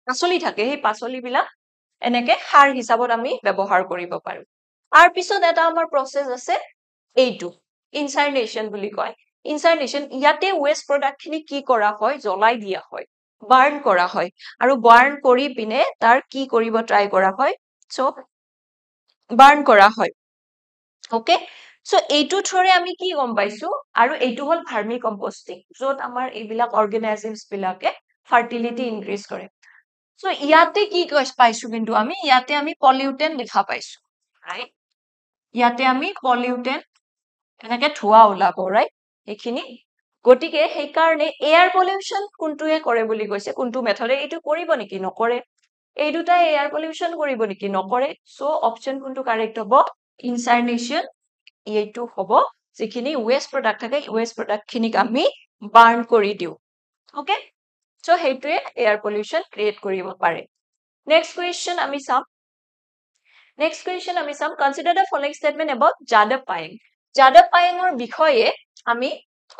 pasoli thake hei pasoli bilak eneke har hisabot ami bebohar koribo paru. Tarpisot eta amar process ase etu incineration boli koy. Incineration yate waste product khini ki kora hoy jolai dia hoy. Burn kora hoy aru burn kori pine tar ki koribo try kora hoy so burn kora hoy okay so etu thore ami ki gom paisu aru etu hol vermi composting jot amar ebilak organisms bilake fertility increase kore so yate ki paisu kintu ami yate ami pollutant likha paisu right yate ami pollutant enake thua ulabo right ekhini গটিকে সেই কারণে air pollution কোনটোয়ে কৰে বুলি কৈছে কোনটো মেথডে এটো কৰিব নেকি নকৰে এই দুটা এয়াৰ পলিউশন কৰিব নেকি নকৰে সো অপশন কোনটো কাৰেক্ট হ'ব ইনসাইনেশন এইটো হ'ব যিখিনি ওয়েস্ট প্ৰডাক্ট থাকে ওয়েস্ট প্ৰডাক্ট খিনিক আমি বাৰ্ন কৰি দিও ওকে সো হেইটোৱে এয়াৰ পলিউশন ক্ৰিয়েট কৰিব পাৰে নেক্সট কোৱেশ্চন আমি সাম consider the following statement about যাদৱ পায়েংৰ বিষয়ে আমি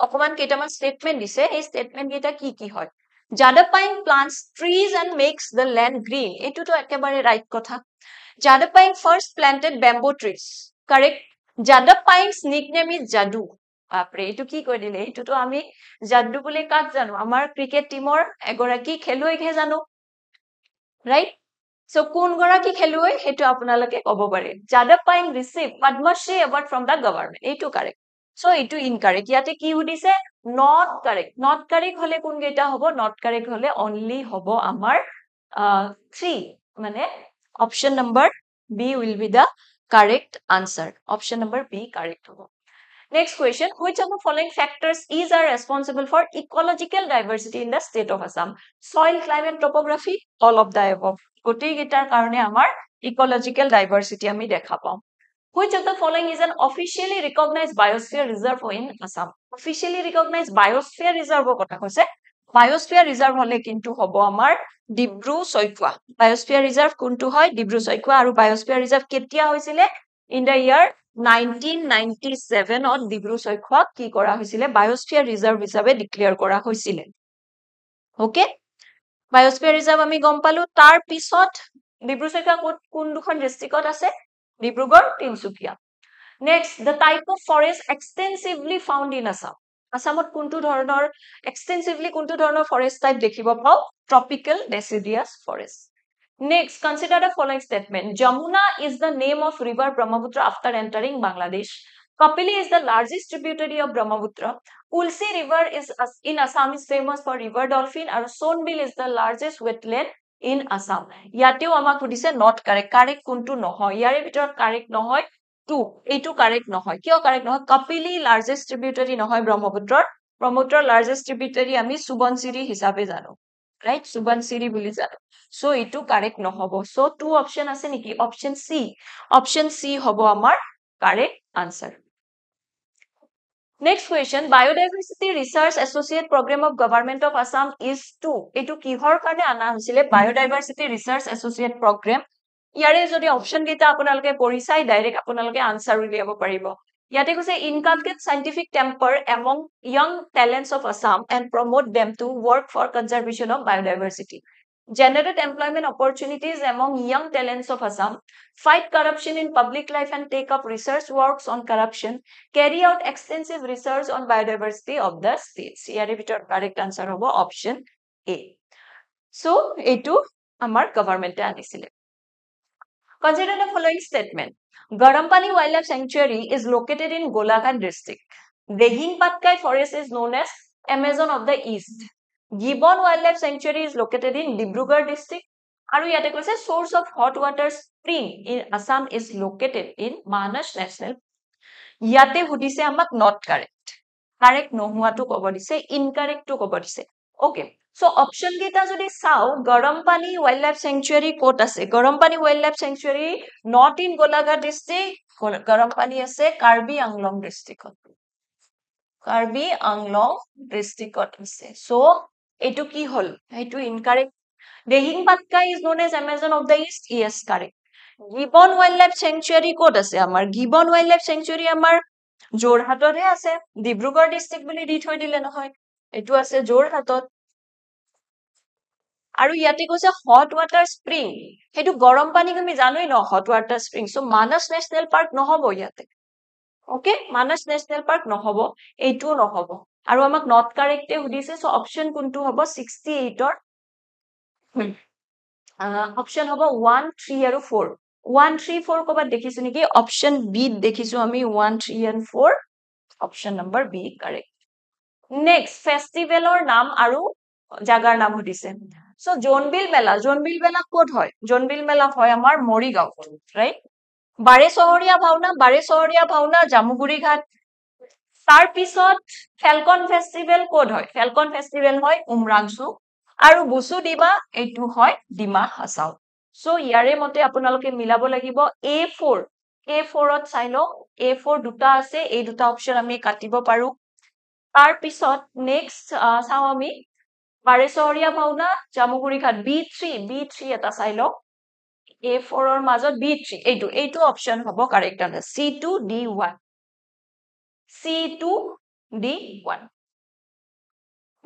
অকমান কেইটামান স্টেটমেন্ট দিছে এই স্টেটমেন্ট কেইটা কি হয় Yadav Payeng plants trees and makes the land green এটো তো একেবারে রাইট কথা Yadav Payeng first planted bamboo trees correct Yadav পায়েং's nickname is Jaddu আপরে এটো কি কই দিলে এটো তো আমি জাদু বলে কাক জানো আমার ক্রিকেট টিমৰ এগৰাকী খেলুৱৈকহে জানো ৰাইট So, কোন গৰাকী খেলুৱৈ হেতু আপোনালোকে ক'ব পাৰে Yadav Payeng receive Padma Shri award from the government এইটো correct so এইটো incorrect ইয়াতে কি উদিছে not correct হলে কোন গেটা হ'ব not correct হলে only হ'ব আমাৰ 3 মানে option number B will be the correct answer option number B correct হ'ব Next question, which of the following factors are responsible for ecological diversity in the state of Assam? Soil, climate, topography, all of the above. গোটেই guitar কাৰণে আমাৰ ecological diversity আমি দেখা পাওঁ Which of the following is an officially recognized biosphere reserve in Assam? Officially recognized biosphere reserve কথা কৈছে biosphere reserve হলে কিন্তু হ'ব আমাৰ ডিব্ৰু চৈখোৱা biosphere reserve কোনটো হয় ডিব্ৰু চৈখোৱা আৰু biosphere reserve কেতিয়া হৈছিলে in the year 1997 অত ডিব্ৰু চৈখোৱা কি কৰা হৈছিলে biosphere reserve হিচাপে ডিক্লেয়াৰ কৰা হৈছিলে ওকে Biosphere Reserve আমি গম পালো তাৰ পিছত ডিব্ৰু চৈখোৱা কোন দুখন ডিস্ট্ৰিক্টত আছে Dibrugarh Tinsukia Next the type of forest extensively found in Assam Assamot কোনটো ধৰণৰ extensively কোনটো ধৰণৰ forest type দেখিব পাও tropical deciduous forest Next, consider the following statement. Jamuna is the name of river Brahmaputra after entering Bangladesh. Kapili is the largest tributary of Brahmaputra. Ulsi River is in Assam is famous for river dolphin. And Sonbil is the largest wetland in Assam. Yateo amak kudise not correct. Correct kuntu nohoy. Yare bitor correct nohoy. 2. A2 correct nohoy. Kyo correct nohoy? Kapili largest tributary nohoy Brahmaputra. Brahmaputra largest tributary ami Subansiri hisabe jano. Right? Subansiri buli jano. So, itu correct nohobo. So, 2 option ase niki. Option C. Option C hobo amar correct answer. Next question. Biodiversity Research Associate Program of Government of Assam is 2. Etu kihor karone ana hoisile Biodiversity Research Associate Program. Yare jodi option gita apunaloke porisai direct apunaloke answer uliabo paribo. Yate kose inculcate scientific temper among young talents of Assam and promote them to work for conservation of biodiversity. Generate employment opportunities among young talents of Assam, fight corruption in public life and take up research works on corruption, carry out extensive research on biodiversity of the states. Here correct answer hobo option A. So, etu amar government anisile. Consider the following statement. Garampani Wildlife Sanctuary is located in Golaghat district. Dehing Patkai Forest is known as Amazon of the East. Gibbon Wildlife Sanctuary is located in Dibrugarh district. Aru yate koise source of hot water spring in Assam is located in Manas National. Yate hudise amak not correct. Correct nohua to kobo dise, incorrect to kobo dise. Okay. So option gita jodi sao Garampani Wildlife Sanctuary kot ase. Garampani Wildlife Sanctuary not in Golaghat district. Garampani ase Karbi Anglong district. Karbi Anglong district ase. So etu ki hol? Etu incorrect. Dehing Patkai is known as Amazon of the East. Yes, correct. Gibbon Wildlife Sanctuary kot ase amar. Gibbon Wildlife Sanctuary amar Jorhatothe ase. Dibrugarh district boli di thoi dile nohoy. Etu ase Jorhatot. আৰু ইয়াতে কৈছে hot water spring হেতু গৰম পানী তুমি জানোই ন hot water spring so Manas National Park নহব ইয়াতে okay Manas National Park নহব এইটো নহব আৰু আমাক not correct হুদিছে so option কোনটো হ'ব 68 ৰ option হ'ব 1 3 আৰু 4 1 3 4 কবাত দেখিছো নেকি option B দেখিছো আমি 1 3 and 4 option number B correct next festival or নাম আৰু জাগাৰ নাম হুদিছে So, Jonbil Mela kod hoy? Jonbil Mela hoy amar Morigaon, right? Bare Sohoria Bhauna, Jamuguri Ghat. Tar pisot Falcon Festival kod hoy? Falcon Festival hoy Umrangsu. Aru Busu Diba etu hoy Dima Hasao. So, yare mote apunaloke milabo lagibo A4. A4 ot sailo A4 duta ase, ei duta option ami katibo paru. Tar pisot next sao ami Bare Sohoria Bhauna, Jamuguri Ghat B3 eta চাই লওক A4 ৰ মাজত B3 এইটো option হ'ব correct answer C2D1 C2D1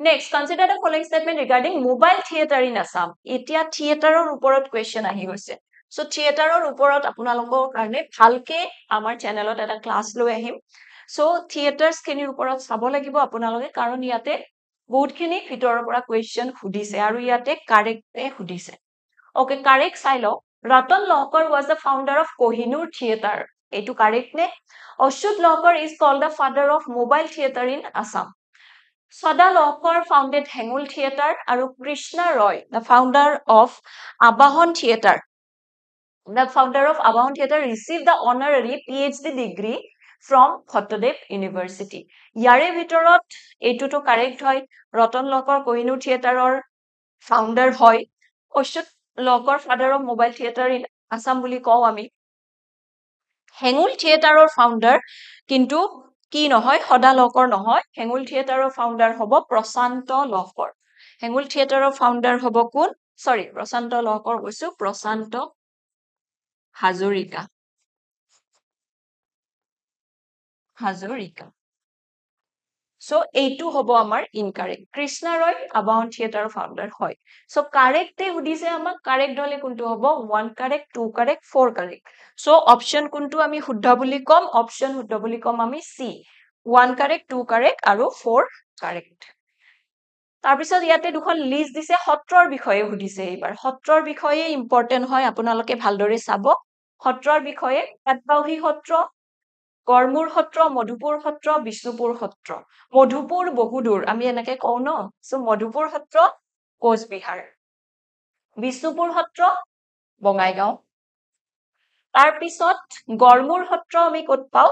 Next consider the following statement regarding mobile theater in Assam এতিয়া থিয়েটাৰৰ ওপৰত question আহি গৈছে so থিয়েটাৰৰ ওপৰত আপোনালোকৰ কাৰণে ভালকে আমাৰ চেনেলত এটা ক্লাস লৈ আহিম so theaters খিনিৰ ওপৰত চাব লাগিব আপোনালোকে কাৰণ ইয়াতে বহুতখিনি ভিতৰৰ পৰা question সুধিছে আৰু ইয়াতে correct সুধিছে okay correct চাই লওক Ratan Lohkar was the founder of Kohinoor Theatre এইটো correct নে Ashut Lohkar is called the father of mobile theater in Assam Sada Lohkar founded Hengul Theatre আৰু Krishna Roy the founder of Abahon Theatre received the honorary PhD degree from Bhattadev University. Yare bitorat etu to correct hoy Ratan Lohkar Kohinoor Theatre founder hoy Ashut Lohkar father of mobile theater in Assam buli kau ami Hengul Theatre founder kintu ki nohoy Sada Lohkar nohoy Hengul Theatre founder hobo Prasanto Lohkar Hengul Theatre founder hobo kun sorry Prasanto Lohkar hoisu Prasanto Hazarika So, A2 hobo amar incorrect. Krishna Roy, Abahon Theatre founder hoy. So, correct hudise amar correct hole kuntu hobo 1 correct, 2 correct, 4 correct. So, option kuntu ami huddha buli kom, option huddha buli kom ami C. 1 correct, 2 correct, aru 4 correct. তাৰ পিছত ইয়াতে দুখন list দিছে সত্ৰৰ বিষয়ে সুধিছে এইবাৰ সত্ৰৰ বিষয়ে ইম্পৰ্টেন্ট হয় আপোনালোকে ভালদৰে চাব সত্ৰৰ বিষয়ে পাটবাউহী সত্ৰ গড়মূৰ সত্ৰ মধুপুৰ সত্ৰ বিষ্ণুপুৰ সত্ৰ মধুপুৰ বহুদূৰ আমি এনেকে কওঁ ন সো মধুপুৰ সত্ৰ কোচবিহাৰ বিষ্ণুপুৰ সত্ৰ বঙাইগাঁও তাৰ পিছত গড়মূৰ সত্ৰ আমি ক'ত পাওঁ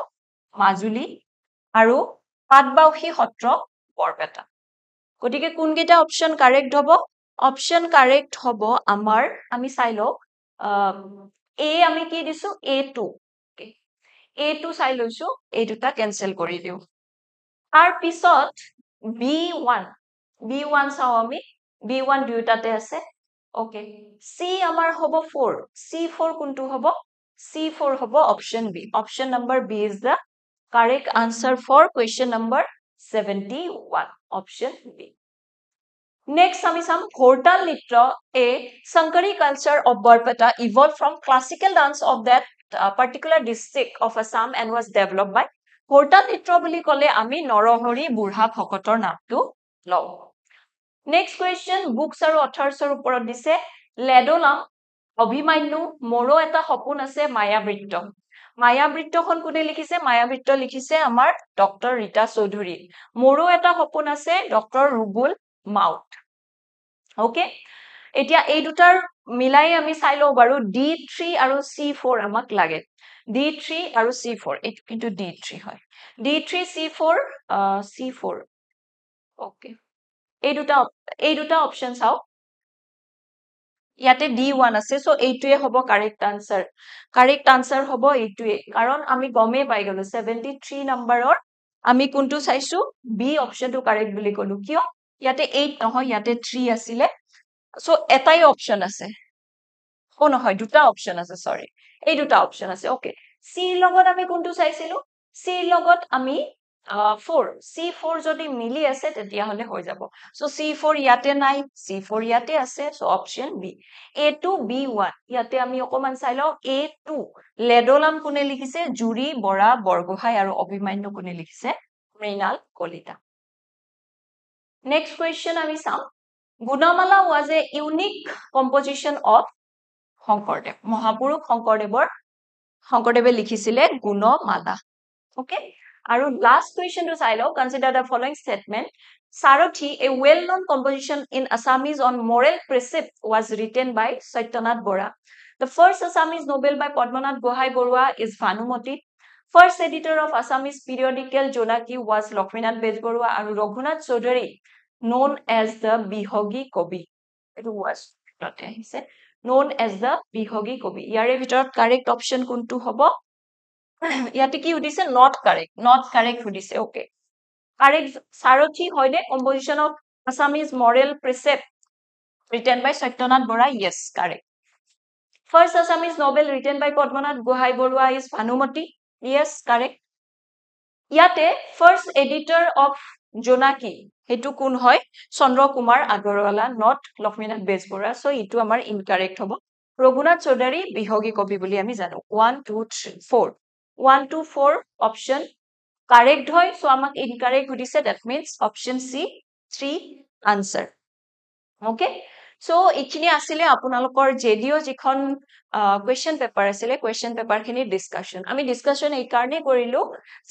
মাজুলী আৰু পাটবাউহী সত্ৰ বৰপেটা গতিকে কোনকেইটা অপশন কাৰেক্ট হ'ব অপশন কাৰেক্ট হ'ব আমাৰ আমি চাই লও এ আমি কি দিছো A2 A2 চাই লৈছো এই দুটা কেনসেল কৰি দিও তাৰ পিছত B1 চাও আমি B1 দুটাতে আছে ওকে C আমাৰ হ'ব 4 C4 কোনটো হ'ব C4 হ'ব option B option number B is the correct answer for question number 71 option B next আমি চাম ঘোৰতাল নৃত্য a Sankari culture of Barpeta evolved from classical dance of that particular district of Assam and was developed by ঘোৰতাল নৃত্য বুলি কলে আমি নৰহৰি বুঢ়া ভকতৰ নামটো লও next question books আৰু authors ওপৰত দিছে লেডোলাম অভিমান্যু মোৰো এটা সপোন আছে মায়াবৃত্ত মায়াবৃত্তখন কোনে লিখিছে মায়াবৃত্ত লিখিছে আমাৰ ডক্টৰ ৰীতা চৌধুৰী মোৰো এটা সপোন আছে ডক্টৰ ৰুবুল মাউট ওকে এতিয়া এই দুটাৰ মিলাই আমি চাই লও বাৰু D3 আৰু C4 আমাক লাগে D3 আৰু C4 এইটো কিন্তু D3 হয় D3 C4 C4 ওকে এই দুটা অপশন চাও ইয়াতে D1 আছে সো এইটোৱে হ'ব কাৰেক্ট আনসাৰ হ'ব এইটোৱে কাৰণ আমি গমে পাই গলো 73 নম্বৰৰ আমি কোনটো চাইছো B অপশনটো কাৰেক্ট বুলি কলো কিয় ইয়াতে 8 নহয় ইয়াতে 3 আছিলে সো এটাই অপশন আছে ও নহয় দুটা অপশন আছে সৰি এই দুটা অপশন আছে ওকে C লগত আমি কোনটো চাইছিলো C লগত আমি 4 C4 যদি মিলি আছে তেতিয়া হলে হৈ যাব সো C4 ইয়াতে নাই C4 ইয়াতে আছে so option B A2 B1 ইয়াতে আমি অকমান চাই লও A2 লেডোলাম কোনে লিখিছে জুৰি বৰা বৰগোহাঁই আৰু অভিমান্যু কোনে লিখিছে মৃণাল কলিতা next question আমি চাম Gunamala was a unique composition of Sankardev মহাপুৰুষ শংকৰদেৱে লিখিছিলে গুণমালা okay আৰু last question to চাই লও consider the following statement Sarathi a well known composition in Assamese on moral precept was written by Satyanath Bora the first Assamese novel by Padmanath Gohai Borua is Bhanumati first editor of Assamese periodical Jonaki was Lakshminath Bezborua and Raghunath Chaudhary known as the Bihogi Kobi it was known as the Bihogi Kobi ইয়াৰে ভিতৰত correct option কোনটো হ'ব ইয়াতে কি উদিছে not correct উদিছে okay correct Sarathi hoide composition of Assamese moral precept written by Satyanath Bora yes correct first Assamese novel written by Padmanath Gohai Borua is Bhanumati yes correct ইয়াতে first editor of Jonaki হেতু কোন হয় Chandra Kumar Agarwala not Lakshminath Bezbaroa so ইটো আমাৰ incorrect হ'ব ৰঘুনাথ চৌধুৰী বিহগী কবি বুলি আমি জানো 1 2 3 4 1 2 4 অপশন কারেক্ট হয় সো আমাক incorrect হদিছে that means option C 3 answer okay so ইখিনি আসিলে আপোনালোকৰ জেডিও যিখন question paper আসিলে question paper খিনি discussion আমি discussion এই কাৰণে কৰিলো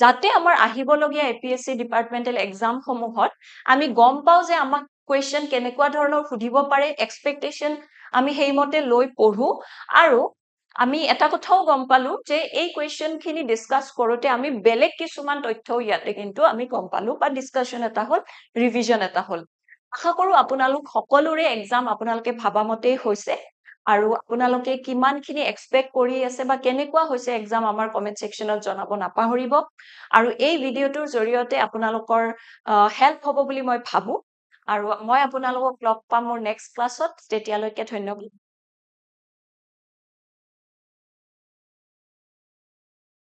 যাতে আমাৰ আহিবলগীয়া APSC departmental exam সমূহত আমি গম পাও যে আমাক question কেনেকুৱা ধৰণৰ সুধিব পাৰে expectation আমি হেইমতে লৈ পঢ়ো আৰু আমি এটা কথাও গম পালো যে এই কোৱেশ্চন খিনি ডিসকাস কৰোতে আমি বেলেগ কিছুমান তথ্য ইয়াতে কিন্তু আমি গম পালো বা ডিসকাশন এটা হল ৰিভিজন এটা হল আশা কৰো আপোনালোক সকলোৰে এক্সাম আপোনালোকে ভাবামতে হৈছে আৰু আপোনালোকে কিমান খিনি এক্সপেক্ট কৰি আছে বা কেনেকুৱা হৈছে এক্সাম আমাৰ কমেন্ট সেকশনত জনাব নাপাহৰিব আৰু এই ভিডিওটোৰ জৰিয়তে আপোনালোকৰ হেল্প হ'ব বুলি মই ভাবো আৰু মই আপোনালোকক লগ পাম মোৰ নেক্সট ক্লাছত তেতিয়ালৈকে ধন্যবাদ